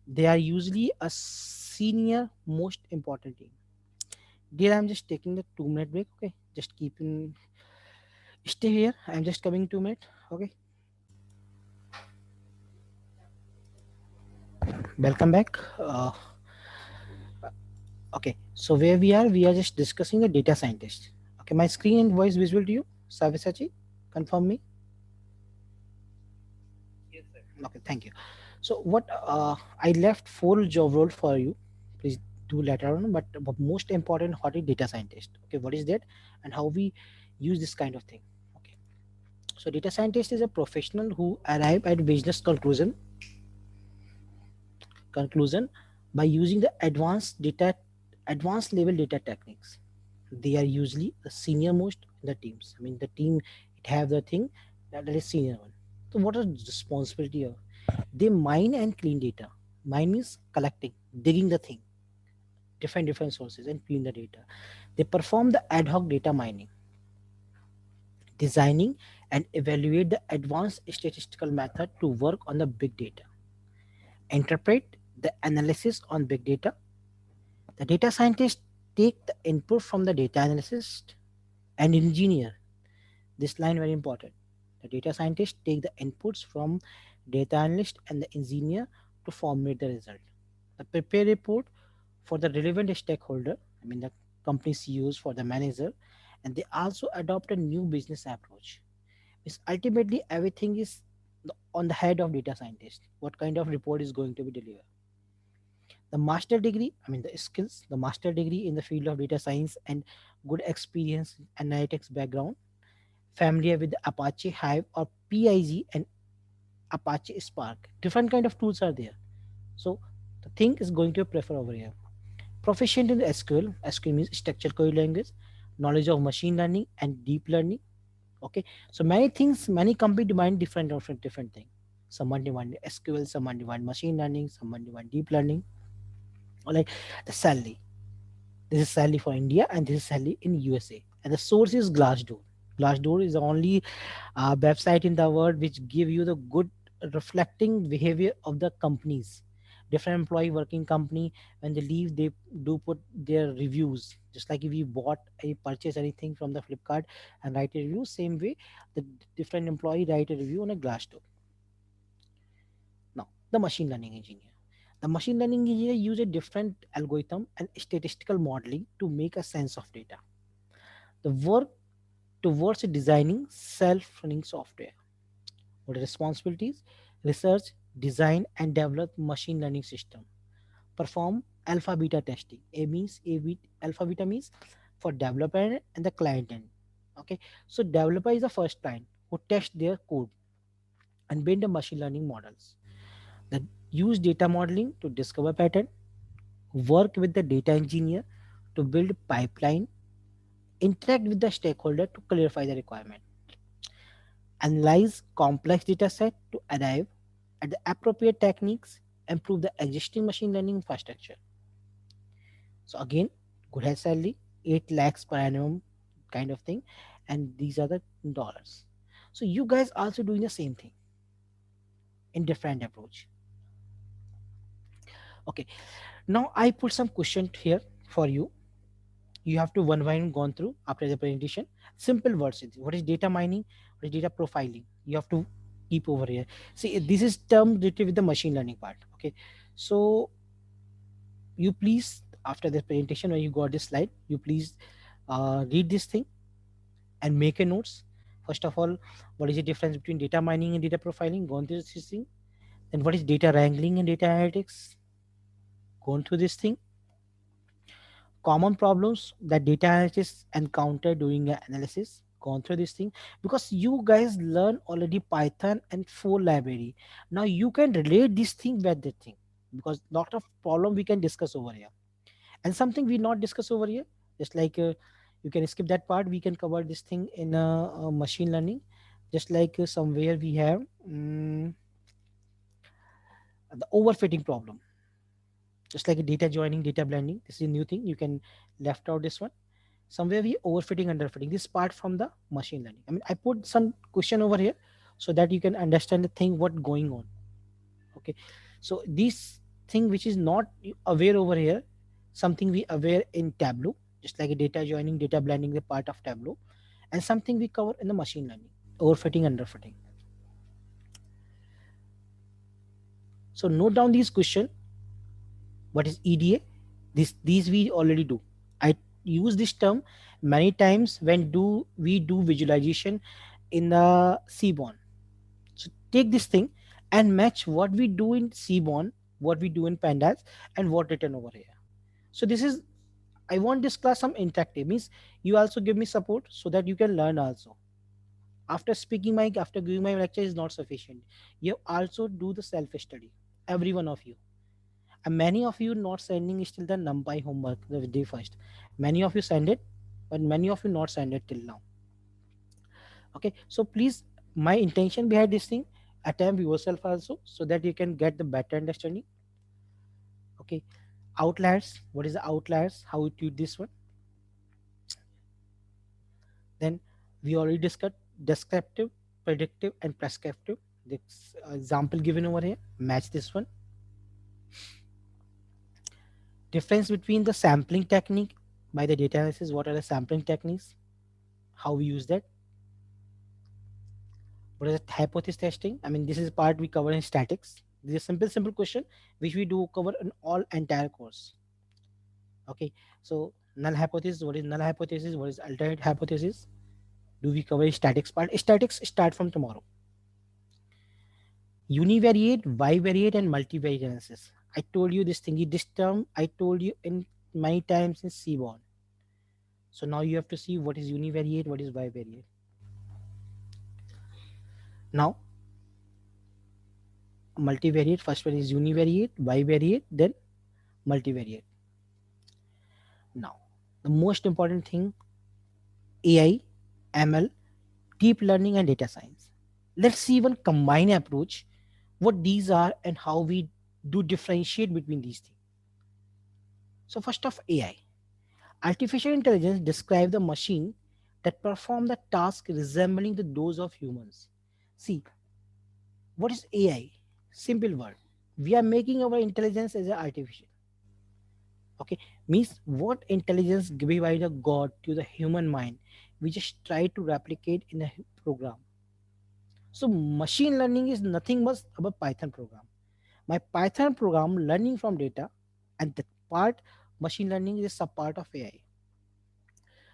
S1: They are usually a senior most important thing. Dear, I'm just taking the 2 minute break. Okay, just keep in, stay here. I'm just coming 2 minutes. Okay, welcome back. Okay, so where we are just discussing a data scientist. Okay, my screen and voice visual to you, Savisachi? Confirm me. Okay, thank you. So what I left four job role for you. Please do later on. But most important, what is data scientist? Okay, what is that, and how we use this kind of thing? Okay, so data scientist is a professional who arrive at business conclusion by using the advanced level data techniques. They are usually the senior most in the teams. I mean, the team, it have the thing that is senior one. So what is responsibility of? They mine and clean data. Mine means collecting, digging the thing, different sources, and clean the data. They perform the ad hoc data mining, designing and evaluate the advanced statistical method to work on the big data, interpret the analysis on big data. The data scientists take the input from the data analyst and engineer. This line very important. The data scientists take the inputs from data analyst and the engineer to formulate the result. The prepare report for the relevant stakeholder, I mean the company CEOs, for the manager, and they also adopt a new business approach. Because ultimately everything is on the head of data scientist. What kind of report is going to be delivered? The master degree, I mean the skills, the master degree in the field of data science and good experience analytics background, familiar with Apache Hive or PIG and Apache Spark. Different kind of tools are there. So the thing is going to prefer over here. Proficient in SQL. SQL means structured query language. Knowledge of machine learning and deep learning. Okay. So many things, many companies demand different things. Someone demand SQL, someone demand machine learning, someone demand deep learning. Or like the salary. This is salary for India and this is salary in USA. And the source is Glassdoor. Glassdoor is the only website in the world which give you the good reflecting behavior of the companies. Different employee working company, when they leave, they do put their reviews. Just like if you bought a purchase anything from the Flipkart and write a review, same way the different employee write a review on a Glassdoor. Now, the machine learning engineer. The machine learning engineer use a different algorithm and statistical modeling to make a sense of data. The work towards designing self-running software. What are responsibilities? Research, design, and develop machine learning system. Perform alpha beta testing. Alpha beta means for developer end and the client end. Okay, so developer is the first client who test their code and build the machine learning models. That use data modeling to discover pattern, work with the data engineer to build pipeline, interact with the stakeholder to clarify the requirement, analyze complex data set to arrive at the appropriate techniques, improve the existing machine learning infrastructure. So again, good health salary, 8 lakhs per annum kind of thing, and these are the dollars. So you guys also doing the same thing in different approach. Okay, now I put some question here for you. You have to one by one gone through after the presentation. Simple words. What is data mining? What is data profiling? You have to keep over here. See, this is term related with the machine learning part. Okay, so you please after the presentation when you got this slide, you please read this thing and make a notes. First of all, what is the difference between data mining and data profiling? Gone through this thing. Then what is data wrangling and data analytics? Gone through this thing. Common problems that data analysts encounter during an analysis. Gone through this thing because you guys learn already Python and 4 library. Now you can relate this thing with that thing because lot of problem we can discuss over here and something we not discuss over here. Just like you can skip that part. We can cover this thing in machine learning. Just like somewhere we have the overfitting problem. Just like a data joining, data blending. This is a new thing. You can left out this one. Somewhere we overfitting, underfitting. This part from the machine learning. I mean, I put some question over here so that you can understand the thing what going on. Okay, so this thing which is not aware over here, something we aware in Tableau, just like a data joining, data blending, the part of Tableau, and something we cover in the machine learning, overfitting, underfitting. So note down these question. What is EDA? These we already do. I use this term many times when do we do visualization in the Seaborn. So take this thing and match what we do in Seaborn, what we do in Pandas, and what written over here. So this is, I want this class some interactive means you also give me support so that you can learn also. After speaking my after giving my lecture is not sufficient. You also do the self study. Every one of you. And many of you not sending still the NumPy homework the day first. Many of you send it, but many of you not send it till now. Okay, so please, my intention behind this thing, attempt yourself also so that you can get the better understanding. Okay, outliers. What is the outliers? How we treat this one? Then we already discussed descriptive, predictive, and prescriptive. This example given over here. Match this one. Difference between the sampling technique by the data analysis. What are the sampling techniques? How we use that? What is hypothesis testing? I mean, this is part we cover in statics. This is a simple question which we do cover in all entire course. Okay, so null hypothesis. What is null hypothesis? What is alternate hypothesis? Do we cover statics part? Statics start from tomorrow. Univariate, bivariate, and multivariate analysis. I told you this thingy. This term I told you in many times in Seaborn. So now you have to see what is univariate, what is bivariate. Now multivariate. First one is univariate, bivariate, then multivariate. Now, the most important thing AI, ML, deep learning, and data science. Let's see one combined approach, what these are, and how we do differentiate between these things. So, first of AI. Artificial intelligence describes the machine that perform the task resembling the those of humans. See, What is AI? Simple word. We are making our intelligence as a artificial. Okay, means what intelligence given by the God to the human mind, we just try to replicate in a program. So machine learning is nothing but a Python program. My Python program learning from data, and that part machine learning is a part of AI.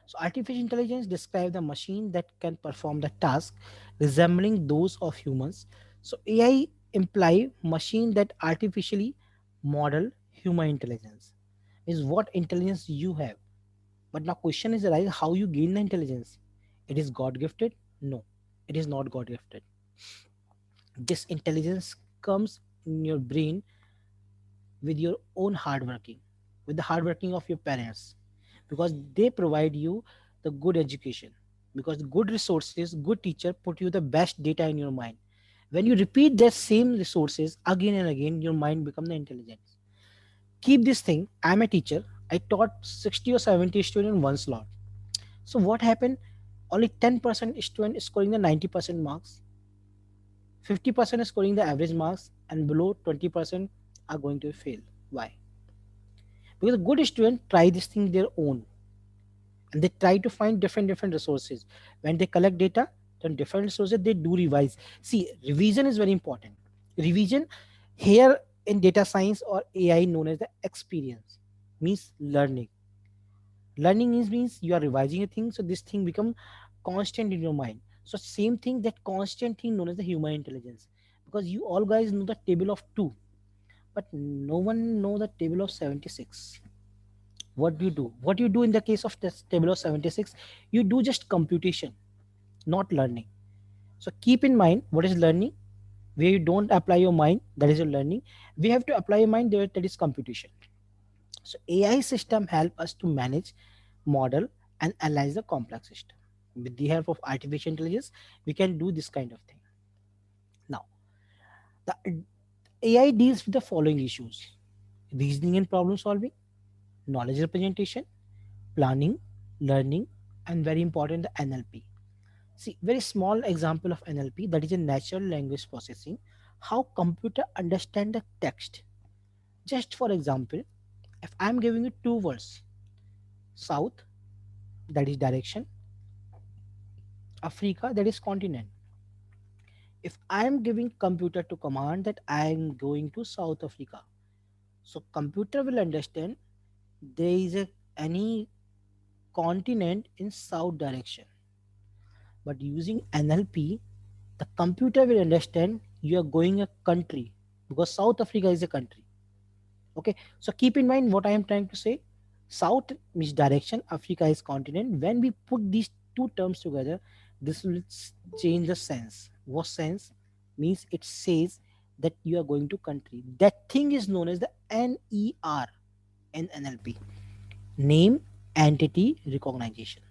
S1: So artificial intelligence describes the machine that can perform the task resembling those of humans. So AI imply machine that artificially model human intelligence. Is what intelligence you have. But now question is arise how you gain the intelligence. It is God gifted? No, it is not God gifted. This intelligence comes in your brain with your own hard working, with the hard working of your parents, because they provide you the good education, because good resources, good teacher put you the best data in your mind. When you repeat that same resources again and again, your mind become the intelligence. Keep this thing. I'm a teacher. I taught 60 or 70 students in one slot. So what happened? Only 10% student scoring the 90% marks, 50% is scoring the average marks, and below 20% are going to fail. Why? Because a good student try this thing their own, and they try to find different resources. When they collect data from different resources, they do revise. See, revision is very important. Revision here in data science or AI known as the experience, means learning. Learning means you are revising a thing, so this thing become constant in your mind. So same thing, that constant thing known as the human intelligence. Because you all guys know the table of 2, but no one know the table of 76. What do you do? What you do in the case of this table of 76? You do just computation, not learning. So keep in mind what is learning. Where you don't apply your mind, that is your learning. We have to apply your mind there, that is computation. So AI system help us to manage, model, and analyze the complex system. With the help of artificial intelligence, we can do this kind of thing. Now, the AI deals with the following issues: reasoning and problem solving, knowledge representation, planning, learning, and very important, the NLP. See, very small example of NLP, that is a natural language processing. How computer understand the text. Just for example, if I'm giving you two words, south, that is direction, Africa, that is continent. If I am giving computer to command that I am going to South Africa, so computer will understand there is a any continent in south direction. But using NLP, the computer will understand you are going a country, because South Africa is a country. Okay, so keep in mind what I am trying to say. South means direction, Africa is continent. When we put these two terms together, this will change the sense. What sense? Means it says that you are going to country. That thing is known as the NER in NLP, name entity recognition.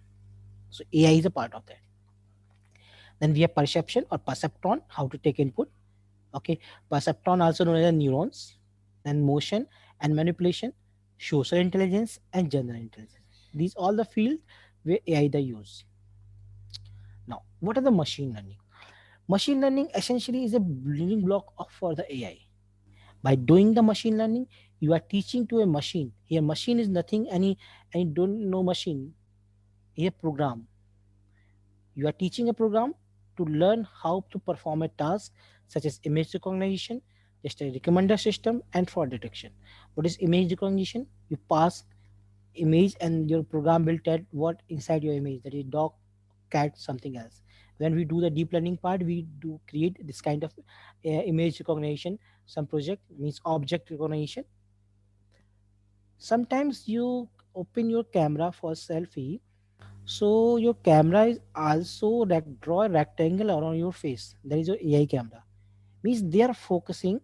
S1: So AI is a part of that. Then we have perception or perceptron, how to take input. Okay, perceptron also known as neurons. Then motion and manipulation, social intelligence, and general intelligence. These all the field where AI the use. Now, what are the machine learning? Machine learning essentially is a building block of, for the AI. By doing the machine learning, you are teaching to a machine. Here, machine is nothing any don't know machine. Here, program. You are teaching a program to learn how to perform a task such as image recognition, just a recommender system, and fraud detection. What is image recognition? You pass image and your program will tell what inside your image, that is dog, cat, something else. When we do the deep learning part, we do create this kind of image recognition. Some project means object recognition. Sometimes you open your camera for selfie, so your camera is also draw a rectangle around your face. That is your AI camera. Means they are focusing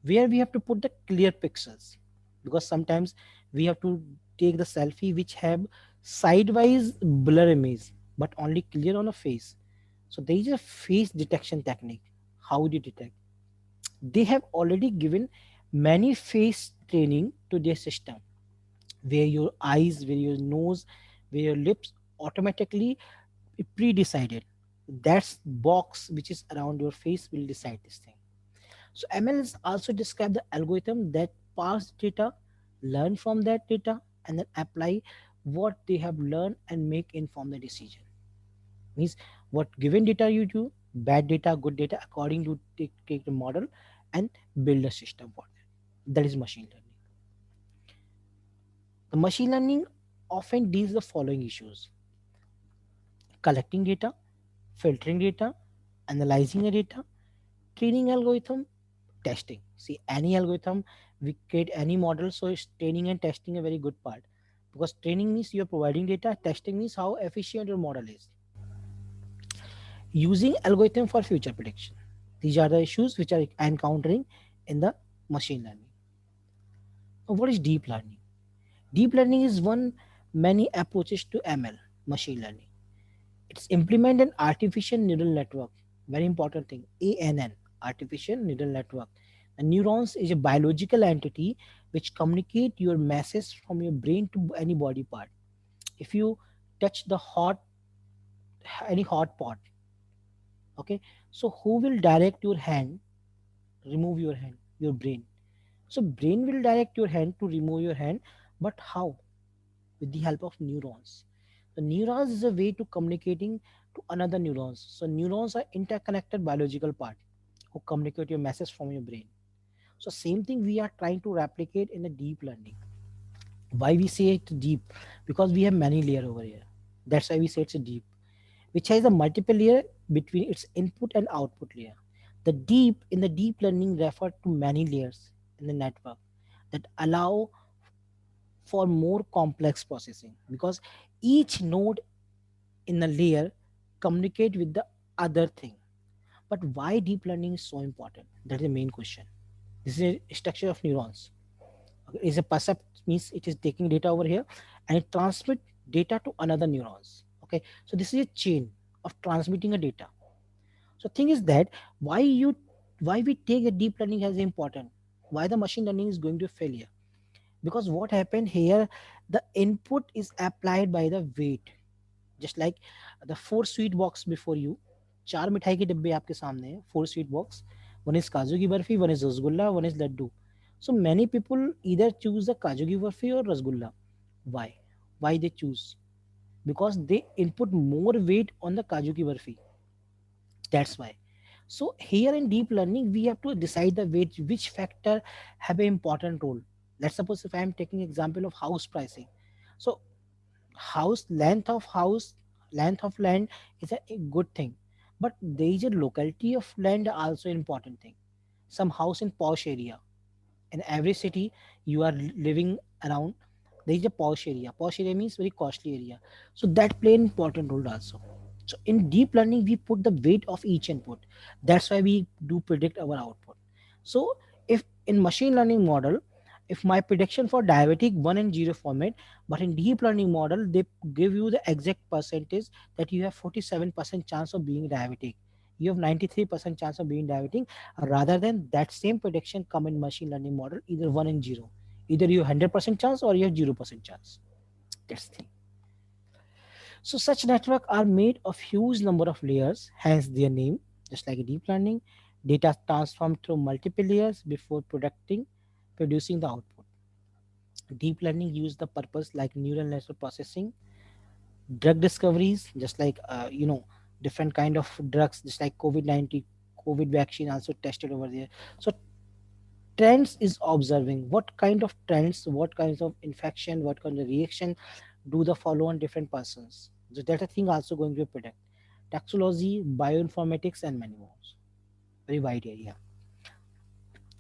S1: where we have to put the clear pixels, because sometimes we have to take the selfie which have sidewise blur image but only clear on a face. So there is a face detection technique. How do you detect? They have already given many face training to their system, where your eyes, where your nose, where your lips automatically pre-decided. That box which is around your face will decide this thing. So ML is also describe the algorithm that parse data, learn from that data, and then apply what they have learned and make informed decision. Means what given data you do, bad data, good data, according to take the model and build a system for that. That is machine learning. The machine learning often deals the following issues: collecting data, filtering data, analyzing the data, training algorithm, testing. See, any algorithm, we create any model, so it's training and testing a very good part. Because training means you're providing data, testing means how efficient your model is. Using algorithm for future prediction. These are the issues which are encountering in the machine learning. Now, what is deep learning? Deep learning is one many approaches to ML, machine learning. It's implement an artificial neural network. Very important thing. ANN, artificial neural network. The neurons is a biological entity which communicate your message from your brain to any body part. If you touch the hot any hot pot, okay, so who will direct your hand? Remove your hand, your brain. So brain will direct your hand to remove your hand, but how? With the help of neurons. The neurons is a way to communicating to another neurons. So neurons are interconnected biological part who communicate your message from your brain. So same thing we are trying to replicate in the deep learning. Why we say it deep? Because we have many layer over here. That's why we say it's a deep, which has a multiple layer between its input and output layer. The deep in the deep learning refer to many layers in the network that allow for more complex processing, because each node in the layer communicate with the other thing. But why deep learning is so important? That's the main question. This is a structure of neurons. Okay, is a percept means it is taking data over here and it transmit data to another neurons. Okay, so this is a chain of transmitting a data. So thing is that why you why we take a deep learning as important, why the machine learning is going to failure, because what happened here, the input is applied by the weight. Just like the four sweet box before you, चार मिठाई के डिब्बे आपके सामने हैं, four sweet box, one is kaju की barfi, one is rasgulla, one is laddu. So many people either choose the kaju ki barfi or rasgulla. Why? Why they choose? Because they input more weight on the kaju ki barfi. That's why. So here in deep learning, we have to decide the which factor have an important role. Let's suppose if I am taking example of house pricing. So house length of land is a good thing, but there is a locality of land also important thing. Some house in posh area, in every city you are living around, there is a posh area means very costly area, so that play an important role also. So in deep learning we put the weight of each input. That's why we do predict our output. So if in machine learning model, if my prediction for diabetic 1 and 0 format, but in deep learning model they give you the exact percentage that you have 47% chance of being diabetic, you have 93% chance of being diabetic, rather than that same prediction come in machine learning model either 1 and 0, either you have 100% chance or you have 0% chance. That's the thing. So such network are made of huge number of layers, hence their name. Just like deep learning, data transformed through multiple layers before producing the output. Deep learning use the purpose like neural network processing, drug discoveries, just like different kind of drugs, just like COVID-19, COVID vaccine also tested over there. So trends is observing what kind of trends, what kinds of infection, what kind of reaction do the follow on different persons. So that a thing also going to predict. Taxology, bioinformatics, and many more. Very wide area.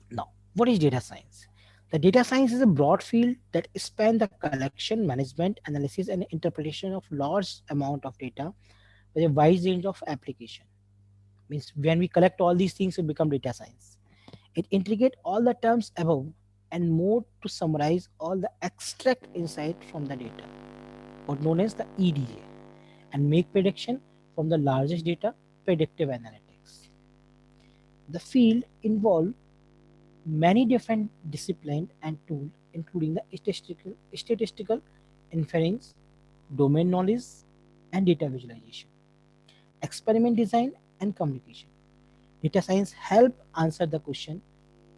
S1: Now, what is data science? The data science is a broad field that span the collection, management, analysis, and interpretation of large amount of data with a wide range of application. Means when we collect all these things, it become data science. It integrates all the terms above and more to summarize all the extract insight from the data, what known as the EDA, and make prediction from the largest data, predictive analytics. The field involves many different disciplines and tools, including the statistical inference, domain knowledge, and data visualization. experiment design, and communication. Data science help answer the question,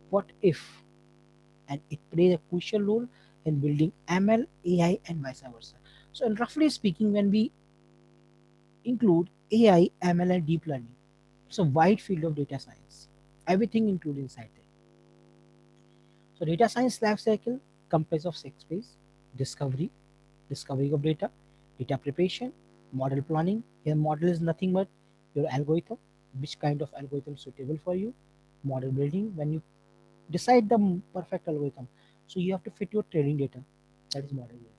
S1: what if? And it plays a crucial role in building ML, AI, and vice versa. So, and roughly speaking, when we include AI, ML, and deep learning, it's a wide field of data science. Everything included inside it. So, data science life cycle comprises of six phases: discovery, discovery of data, data preparation, model planning. Your model is nothing but your algorithm, which kind of algorithm is suitable for you. Model building, when you decide the perfect algorithm. So you have to fit your training data. That is model building.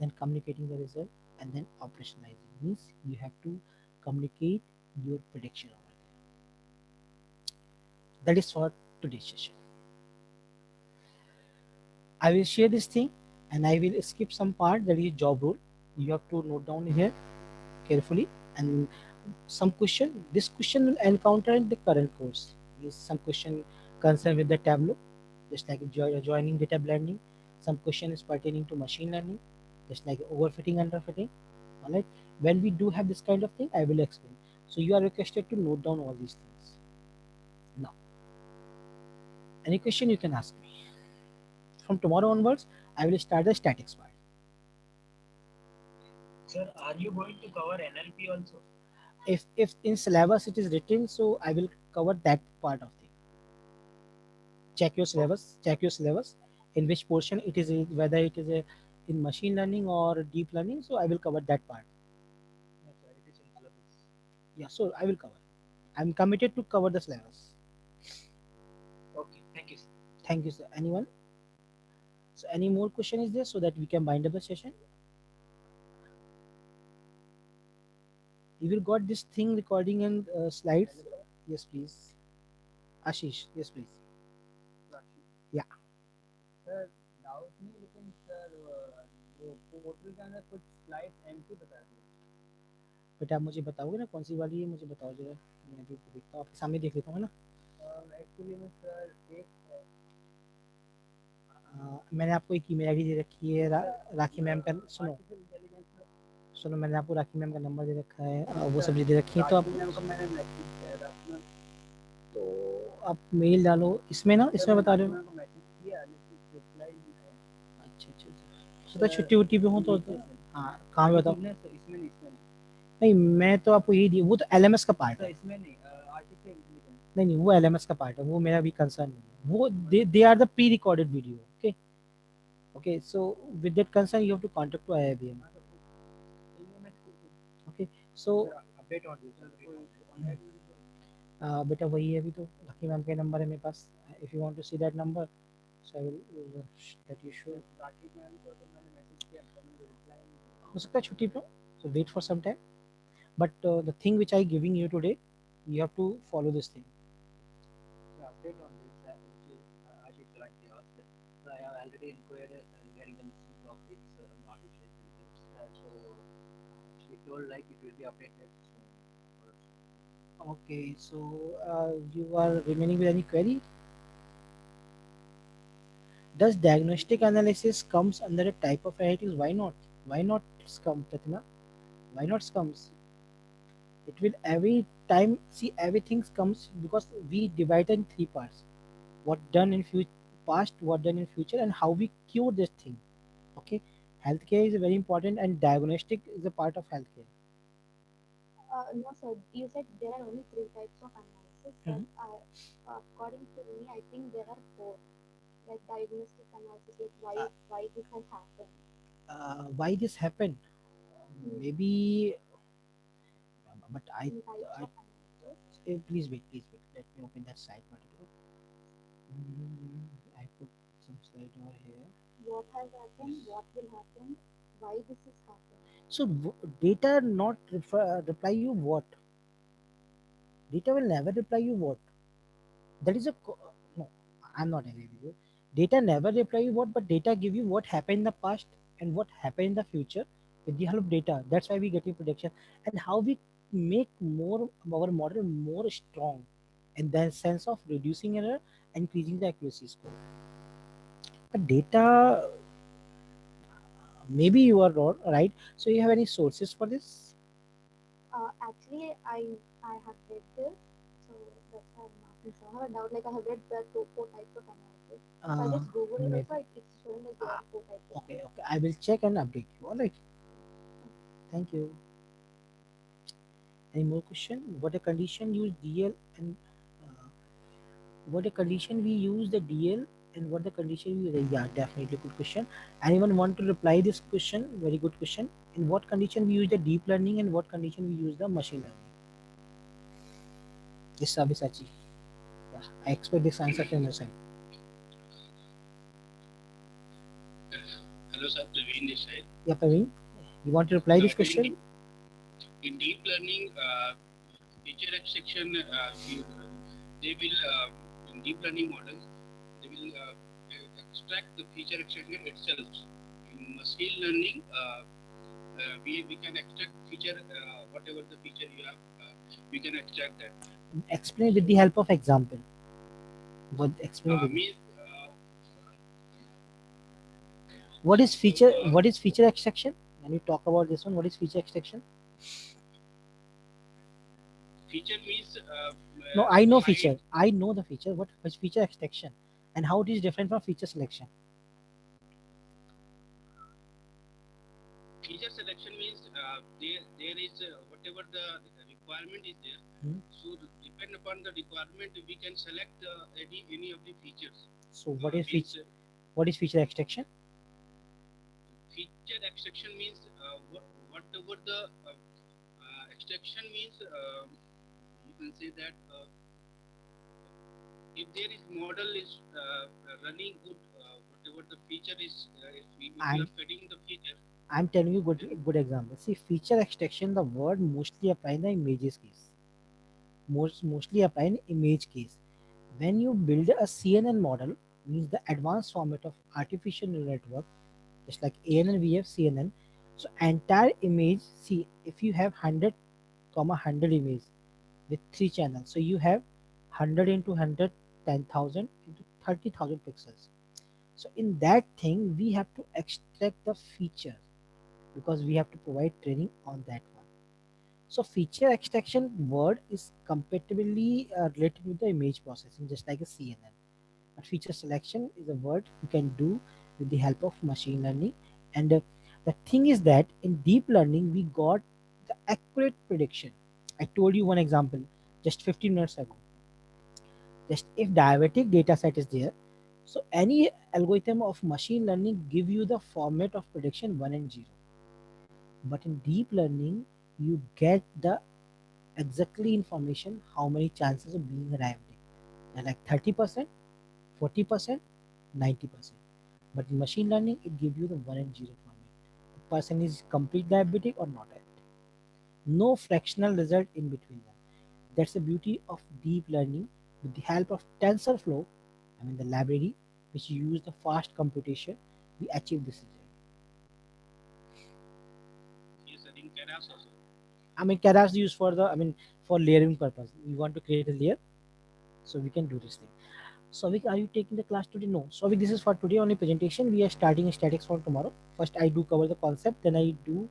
S1: Then communicating the result, and then operationalizing means you have to communicate your prediction over there. That is for today's session. I will share this thing and I will skip some part that is job role. You have to note down here carefully, and some question. This question will encounter in the current course. Is some question concerned with the Tableau, just like joining data blending. Some question is pertaining to machine learning, just like overfitting, underfitting. All right. When we do have this kind of thing, I will explain. So you are requested to note down all these things. Now, any question you can ask me. From tomorrow onwards, I will start the statics part.
S2: Sir, are you going to cover NLP also?
S1: If in syllabus it is written, so I will cover that part of thing. Check your syllabus, in which portion it is, whether it is in machine learning or deep learning. So I will cover that part.
S2: No, sir, it is in syllabus.
S1: Yeah, so I will cover. I'm committed to cover the syllabus.
S2: Okay, thank you, sir.
S1: Thank you, sir. Anyone? So any more question is there, so that we can bind up the session? You will got this thing recording and slides.
S2: Hello, sir.
S1: Yes, please. Ashish, yes, please.
S2: Rakshi.
S1: Yeah.
S2: Sir doubt नहीं लेकिन sir वो portal के अंदर कुछ slides empty बता रही है.
S1: बेटा, आप मुझे बताओगे ना कौन सी वाली है, मुझे बताओ जरा। मैं अभी देखता हूँ, आपके सामने देख लेता हूँ, है ना।
S2: एक्चुअली में सर एक है.
S1: मैंने आपको एक ईमेल आईडी दे रखी है,
S2: सर
S1: राखी मैम का। सुनो,
S2: आर्टिफिशियल इंटेलिजेंस में.
S1: सुनो, मैंने आपको राखी मैम का नंबर दे रखा है, वो सब
S2: सर
S1: चीज़ दे रखी है, तो आप
S2: राखी मैम को मैंने मैसेज किया है. राखी मैम.
S1: तो आप मेल डालो इसमें ना,
S2: सर
S1: इसमें
S2: मैंने
S1: बता रहे
S2: राखी
S1: हो।
S2: मैम को मैसेज किया लेकिन रिप्लाई नहीं आया.
S1: अच्छा अच्छा अच्छा, तो
S2: सर
S1: छुट्टी वुट्टी पे हो तो।
S2: नीचे सर.
S1: हाँ, कहाँ पे बताओ।
S2: नहीं सर इसमें नहीं, इसमें नहीं.
S1: नहीं, मैं तो आपको यही दी, वो तो एलएमएस का पार्ट
S2: सर
S1: है।
S2: इसमें नहीं, आर्टिफिशियल इंटेलिजेंस.
S1: नहीं नहीं, वो एलएमएस का पार्ट है, वो मेरा भी कंसर्न नहीं है। वो they are the pre recorded video. Okay, okay, so with that concern you have to contact to IIBM.
S2: हाँ सर. एमएस को
S1: okay, so
S2: sir update on this. Sir कोई कॉन्टैक्ट नहीं सर.
S1: बेटा वही है अभी तो। राखी मैम का नंबर है मेरे पास। If you want to see that number, so I will let you show.
S2: Sir Rakhi ma'am को तो मैंने मैसेज किया था, मुझे रिप्लाई नहीं किया.
S1: हो सकता है छुट्टी पे हो, so wait for some time. But the thing which I giving you today, you have to follow this thing.
S2: So update on this, which is Ashish Solanki asked. So I have already inquired regarding the misuse of this artificial intelligence. She told like it will be updated soon for us.
S1: Okay, so you are remaining with any query? Does diagnostic analysis comes under a type of analytics? Why not? Why not scum, Pratima? Why not scums? It will every time see everything comes because we divide in three parts: what done in past, what done in future, and how we cure this thing. Okay, healthcare is very important, and diagnostic is a part of healthcare.
S3: No, sir. You said there are only three types of analysis, but
S1: Mhm.
S3: according to me, I think there are four, like diagnostic analysis, like
S1: Uh,
S3: why this has happened.
S1: why this happened?
S3: Mm,
S1: Maybe, but
S3: types
S1: I
S3: of analysis.
S1: please wait, please wait. Let me open that site particular. I put some slide over here.
S3: What has happened?
S1: Yes.
S3: What will happen? Why this is happening?
S1: So data not reply you what? Data will never reply you what. That is a no. I'm not agree with you. Data never reply you what, but data give you what happened in the past and what happened in the future with the help of data. That's why we get a prediction, and how we make more our model more strong, in the sense of reducing error, increasing the accuracy score. But data, maybe you are right. So you have any sources for this?
S3: actually I have read this, so that's why I'm asking. So I have a doubt. Like I have read the four types of analysis. So I
S1: Uh,
S3: just googled it.
S1: maybe.
S3: Also, it's showing that there
S1: Uh,
S3: are four types of
S1: okay,
S3: analysis.
S1: okay. I will check and update you. All right. Thank you. Any more question? What a condition use DL and uh, what a condition we use the DL and what the condition we use. Yeah, definitely good question. Anyone want to reply this question? Very good question. In what condition we use the deep learning and what condition we use the machine learning? This Sachi. Yeah, I expect this answer from your side.
S4: Hello, sir. Praveen this side.
S1: Yeah, Praveen, you want to reply this
S4: In,
S1: question?
S4: in deep learning, feature extraction, they will, in deep learning models, they will extract the feature extraction itself. In machine learning, we can extract feature, whatever the feature you have, we can extract that.
S1: Explain with
S4: So,
S1: the help of example. What explain with
S4: means,
S1: what is
S4: so,
S1: feature? What is feature extraction? When you talk about this one, what is feature extraction?
S4: feature means
S1: No, I know
S4: find
S1: feature. I know the feature. What is feature extraction, and how it is different from feature selection?
S4: feature selection means there is whatever the requirement is there.
S1: Hmm?
S4: So depend upon the requirement, we can select any of the features.
S1: So what is
S4: Means
S1: feature? What is feature extraction?
S4: feature extraction means whatever the extraction means. You can say that if there is model is running good, whatever the feature is, if you
S1: I'm
S4: are feeding the feature,
S1: I'm telling you
S4: then
S1: good example. See, feature extraction. The word mostly apply in the images case. Mostly apply in image case. When you build a CNN model, means the advanced format of artificial neural network, just like ANN, we have CNN. So entire image. See, if you have 100 comma 100 image with three channels, so you have 100 into 100, 10,000 into 30,000 pixels. So in that thing, we have to extract the feature because we have to provide training on that one. So feature extraction word is compatibly related with the image processing, just like a CNN. But feature selection is a word you can do with the help of machine learning. And the thing is that in deep learning, we got the accurate prediction. I told you one example just 15 minutes ago. Just if diabetic data set is there, so any algorithm of machine learning give you the format of prediction 1 and 0. But in deep learning, you get the exactly information how many chances of being diabetic. They're like 30%, 40%, 90%. But in machine learning, it gives you the 1 and 0 format. The person is complete diabetic or not diabetic. No fractional result in between them. That's the beauty of deep learning. With the help of TensorFlow, I mean the library, which use the fast computation, we achieve this result.
S4: yes, I think Keras also.
S1: I mean, Keras used for the, I mean, for layering purpose. We want to create a layer, so we can do this thing. So, Vik, are you taking the class today? No. So, Vik, this is for today only presentation. We are starting statics for tomorrow. First, I do cover the concept, then I do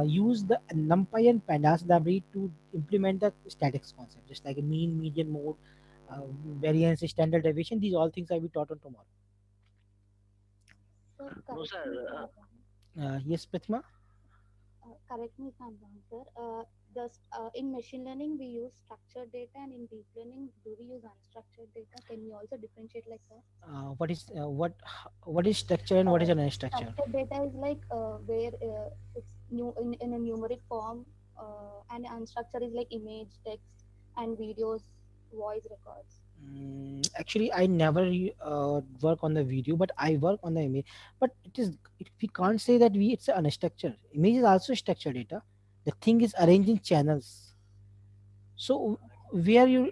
S1: use the NumPy and Pandas library to implement the statics concept, just like a mean, median, mode, uh, variance, standard deviation. These all things I will be taught on tomorrow.
S3: So
S2: No,
S3: correct me if
S2: sir.
S3: I'm wrong.
S1: Yes, Pratima?
S3: Correct me if I'm wrong, sir. In machine learning we use structured data, and in deep learning do we use unstructured data? Can we also differentiate like that?
S1: What is structure and what is
S3: Uh,
S1: an unstructured?
S3: Structured data is like where it's new in a numeric form, and unstructured is like image, text, and videos, voice records.
S1: Actually, I never work on the video, but I work on the image. But we can't say that it's unstructured. Image is also structured data. The thing is arranging channels. So where you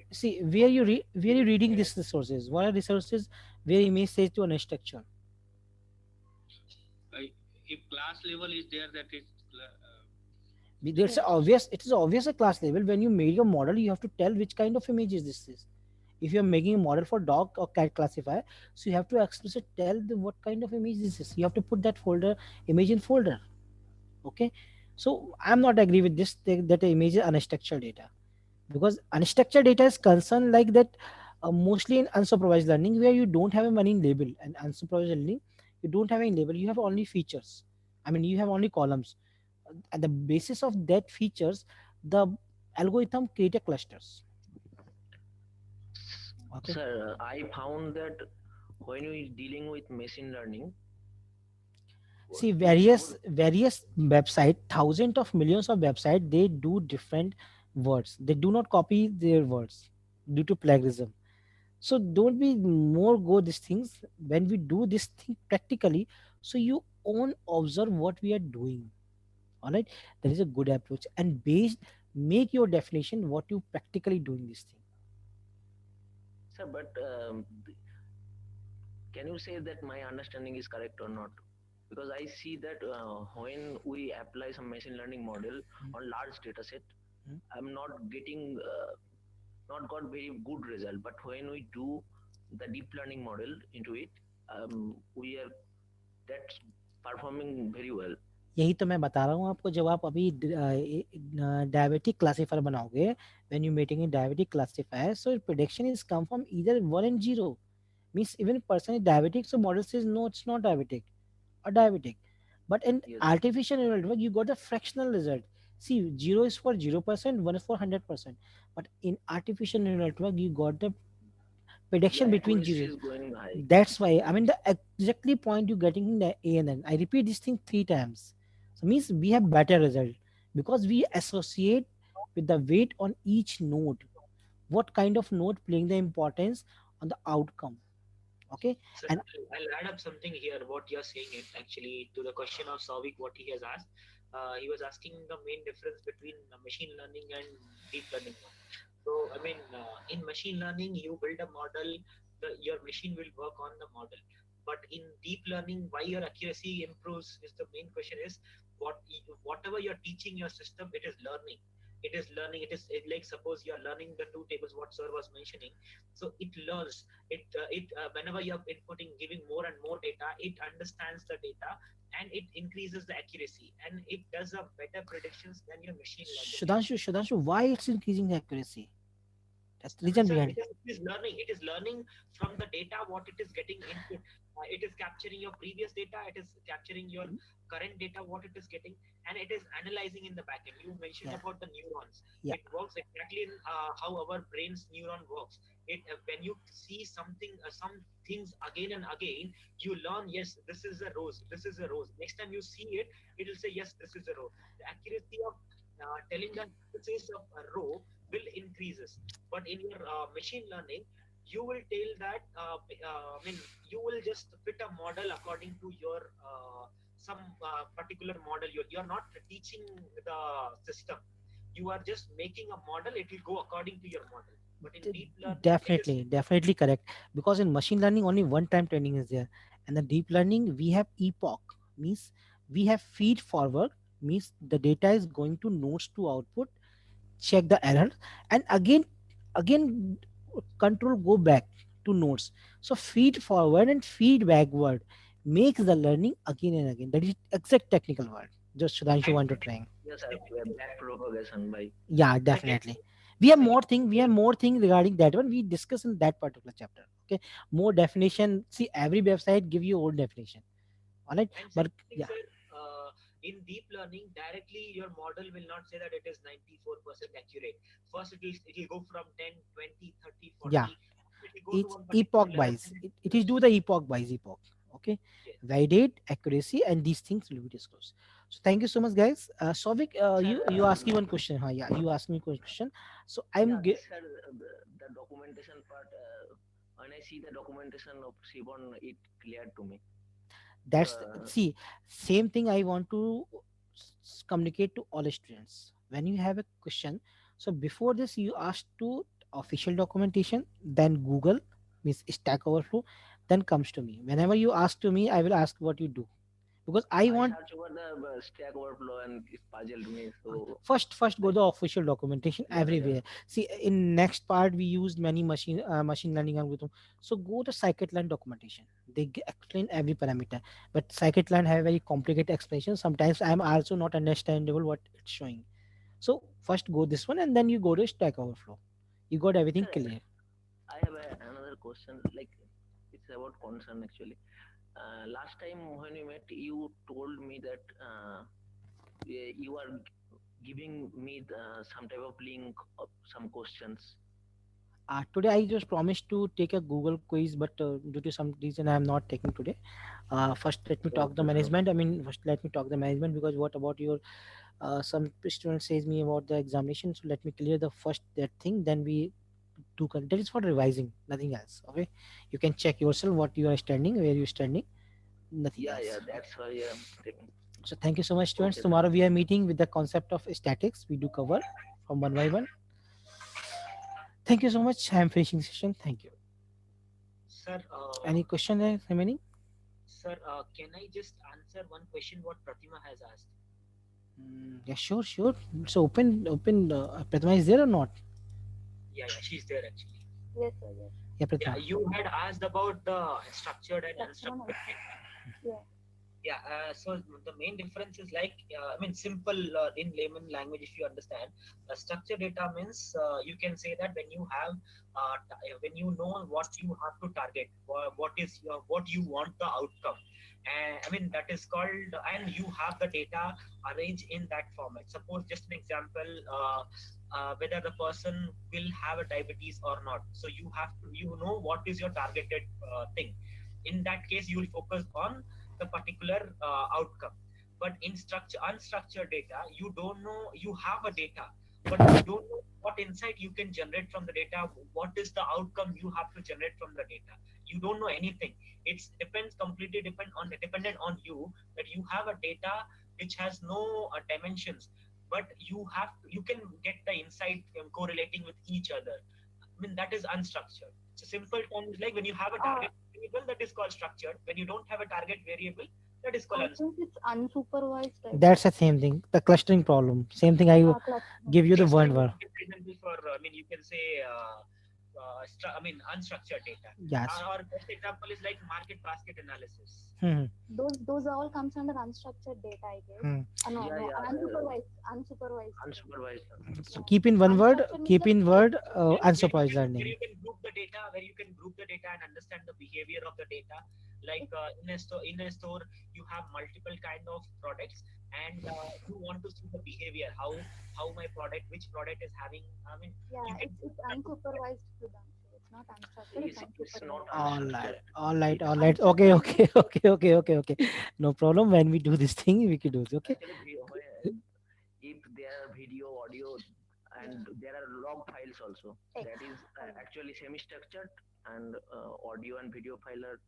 S1: reading these resources? What are resources where image says to unstructured?
S4: Uh, if class level is there, that is
S1: There's
S3: Yes.
S4: structured.
S1: obvious. It is obvious a class level. When you make your model, you have to tell which kind of image is this is. If you're making a model for dog or cat classifier, so you have to explicitly tell what kind of image this is. You have to put that folder image in folder. Okay. So I'm not agree with this that the image is unstructured data, because unstructured data is concerned like that, mostly in unsupervised learning where you don't have a money label, and unsupervised learning you don't have any label, you have only features. I mean, you have only columns. At the basis of that features, the algorithm create a clusters. Okay.
S5: Sir, I found that when we dealing with machine learning,
S1: See,
S5: we
S1: various
S5: don't.
S1: various website, thousands of millions of website, they do different words, they do not copy their words due to plagiarism. So don't be more go these things when we do this thing practically, so you own observe what we are doing. All right, that is a good approach, and based make your definition what you practically doing this thing.
S5: Sir, but can you say that my understanding is correct or not? Because I see that when we apply some machine learning model
S1: Mm,
S5: on large data set,
S1: mm.
S5: I'm not getting not got very good result. But when we do the deep learning model into it, we are that's performing very well.
S1: यही तो मैं बता रहा हूँ आपको, जब आप अभी डायबिटिक क्लासीफायर बनाओगे, when you making a diabetic classifier, so prediction is come from either 1 and 0. Means even person is diabetic, so model says no, it's not diabetic or diabetic. But in
S5: Yes,
S1: artificial neural network, you got a fractional result. See, 0 is for 0%, 1 is for 100%. But in artificial neural network, you got the
S5: the
S1: prediction between
S5: accuracy
S1: zero.
S5: is going high.
S1: That's why, I mean, the exactly point you getting in the ANN. I repeat this thing three times. So means we have better result because we associate with the weight on each node. What kind of node playing the importance on the outcome. Okay.
S2: So
S1: And
S2: I'll add up something here. What you're saying it actually to the question of Savik, what he has asked. He was asking the main difference between machine learning and deep learning one. So I mean, in machine learning, you build a model. Your machine will work on the model. But in deep learning, why your accuracy improves is the main question. Is whatever you're teaching your system, it is learning. It is learning. Like suppose you are learning the two tables what sir was mentioning. So it learns whenever you're inputting giving more and more data, it understands the data and it increases the accuracy and it does a better predictions than your machine learning.
S1: Shudhanshu, why it's increasing accuracy? That's the
S2: I mean,
S1: reason
S2: sir,
S1: behind it.
S2: it is learning. It is learning from the data what it is getting input. It is capturing your previous data. It is capturing your current data what it is getting, and it is analyzing in the backend. You mentioned
S1: Yeah,
S2: about the neurons.
S1: yeah.
S2: It works exactly in how our brain's neuron works. It when you see some things again and again, you learn. Yes, this is a rose. This is a rose. Next time you see it, it will say yes, this is a rose. The accuracy of telling the this of a row will increases, but in your machine learning you will tell that I mean you will just fit a model according to your some particular model. You're not teaching the system, you are just making a model, it will go according to your model. But in
S1: D-
S2: deep learning it is
S1: definitely correct. Because in machine learning, only one time training is there, and the deep learning we have epoch, means we have feed forward, means the data is going to nodes to output, check the error, and again control go back to nodes. So feed forward and feed backward makes the learning again and again. That is exact technical word. Just Sudhanshu
S2: and
S1: want to try.
S5: Yes, sir.
S2: exactly
S5: Back propagation by.
S1: Yeah,
S2: I can
S1: definitely.
S2: say
S1: We have more thing regarding that one. We discuss in that particular chapter. Okay, more definition. See, every website give you own definition. All right,
S2: and
S1: but
S2: second thing,
S1: yeah,
S2: sir, in deep learning, directly your model will not say that it is 94% accurate. First, it will go from 10, 20, 30,
S1: yeah,
S2: 40. It will go to
S1: it's
S2: one particular
S1: epoch
S2: level
S1: wise.
S2: and it
S1: It is do
S2: goes.
S1: the epoch wise epoch. Okay,
S2: Yes.
S1: validate accuracy and these things will be disclosed. So thank you so much, guys. Sovik,
S5: Sir,
S1: you ask me one question. Huh? Yeah, you ask me question. So
S5: yeah,
S1: I'm
S5: sir, the documentation part, when I see the documentation of Shibon, it clear to me.
S1: that's
S5: Uh,
S1: see, same thing I want to communicate to all students. When you have a question, so before this you ask to official documentation, then Google, means Stack Overflow, then comes to me. Whenever you ask to me, I will ask what you do, because I
S5: I
S1: want
S5: searched over the Stack Overflow and it puzzled me. So
S1: first go
S5: I
S1: the official documentation
S5: yeah, yeah.
S1: everywhere. See, in next part we used many machine learning algorithm. So go to scikit-learn documentation. They explain every parameter, but scikit-learn have very complicated explanation. Sometimes I am also not understandable what it's showing. So first go this one, and then you go to Stack Overflow. You got everything
S5: Sir,
S1: clear.
S5: I have another question. Like it's about concern actually. Last time when we met, you told me that you are giving me some type of link of some questions.
S1: Today I just promised to take a Google quiz, but due to some reason I am not taking today. First, let me talk the
S5: Okay, sir.
S1: management. I mean, first let me talk the management, because what about your some student says me about the examination, so let me clear the first that thing, then we do that is for revising, nothing else. Okay, you can check yourself what you are standing, where you are standing, nothing
S5: Yeah, yeah.
S1: else. Okay,
S5: That's why I'm taking.
S1: so thank you so much, students.
S5: Okay, sir.
S1: Tomorrow we are meeting with the concept of statics. We do cover from one by one. Thank you so much. I am finishing session. Thank you.
S2: Sir,
S1: Any question remaining?
S2: can I just answer one question what Pratima has asked?
S1: Yeah, sure, sure. So open Prathama is there or not?
S2: Yeah, yeah, she's there actually.
S3: Yes, sir. Yes.
S1: Yeah,
S2: Yeah,
S1: Prathama.
S2: you had asked about the structured and
S3: Structure and
S2: unstructured data.
S3: yeah.
S2: Yeah, so the main difference is like, I mean, simple in layman language, if you understand, structured data means you can say that when you have, when you know what you have to target, what is your, what you want the outcome, and I mean that is called, and you have the data arranged in that format. Suppose just an example, whether the person will have a diabetes or not. So you have to, you know, what is your targeted thing. In that case, you will focus on the particular outcome. But in structure unstructured data, you don't know, you have a data, but you don't know what insight you can generate from the data, what is the outcome you have to generate from the data. You don't know anything. It depends, completely dependent on you, that you have a data which has no dimensions, but you can get the insight correlating with each other. I mean, that is unstructured. So simple term is like when you have a
S3: Uh,
S2: target variable, that is called structured. When you don't have a target variable, that is called
S3: I
S2: unstructured.
S3: think it's unsupervised, I
S1: That's
S3: guess.
S1: the same thing. The clustering problem. Same thing. I
S3: Clustering.
S1: give you the one
S2: Clustering is
S1: word.
S2: a good example for, I mean, you can say, I mean, unstructured data.
S1: Yes.
S2: Or best example is like market basket analysis.
S1: Hmm.
S3: Those all comes under unstructured data, I guess.
S1: Hmm.
S3: No,
S5: Yeah,
S3: no,
S5: yeah.
S3: unsupervised data.
S5: Unsupervised.
S1: So
S3: Yeah.
S1: keep in one word.
S3: Unstructured means
S1: Keep
S3: that
S1: in
S3: like
S1: word unsupervised
S2: Where
S1: learning.
S2: you can group the data, where you can group the data and understand the behavior of the data. Like in a store, you have multiple kind of products, and you want to see the behavior, how my product, which product is having. I mean,
S3: yeah,
S2: you can
S3: it's unsupervised to them. So it's not unstructured, it's
S5: It's not
S3: unsupervised.
S1: All right,
S5: unstructured.
S1: all right, all
S5: It's
S1: right. Okay,
S3: Unstructured
S1: okay,
S3: means
S1: okay, okay, okay, okay. No problem. When we do this thing, we can do it. Okay.
S5: actually if there are video, audio,
S3: yeah,
S5: and there are log files also. That
S3: text.
S5: is
S3: All
S5: actually semi-structured, and audio and video file are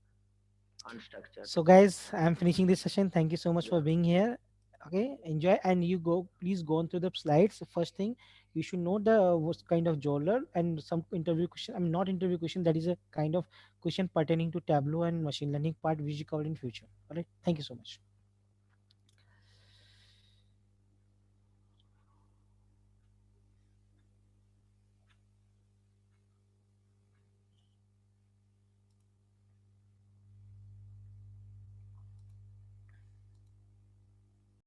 S5: unstructured.
S1: So, guys, I'm finishing this session. Thank you so much for
S5: Yeah.
S1: being here. Okay, enjoy, and you go. Please go on through the slides. First thing, you should know the what kind of journal and some interview question. I mean, not interview question. That is a kind of question pertaining to Tableau and machine learning part, which you cover in future. All right. Thank you so much.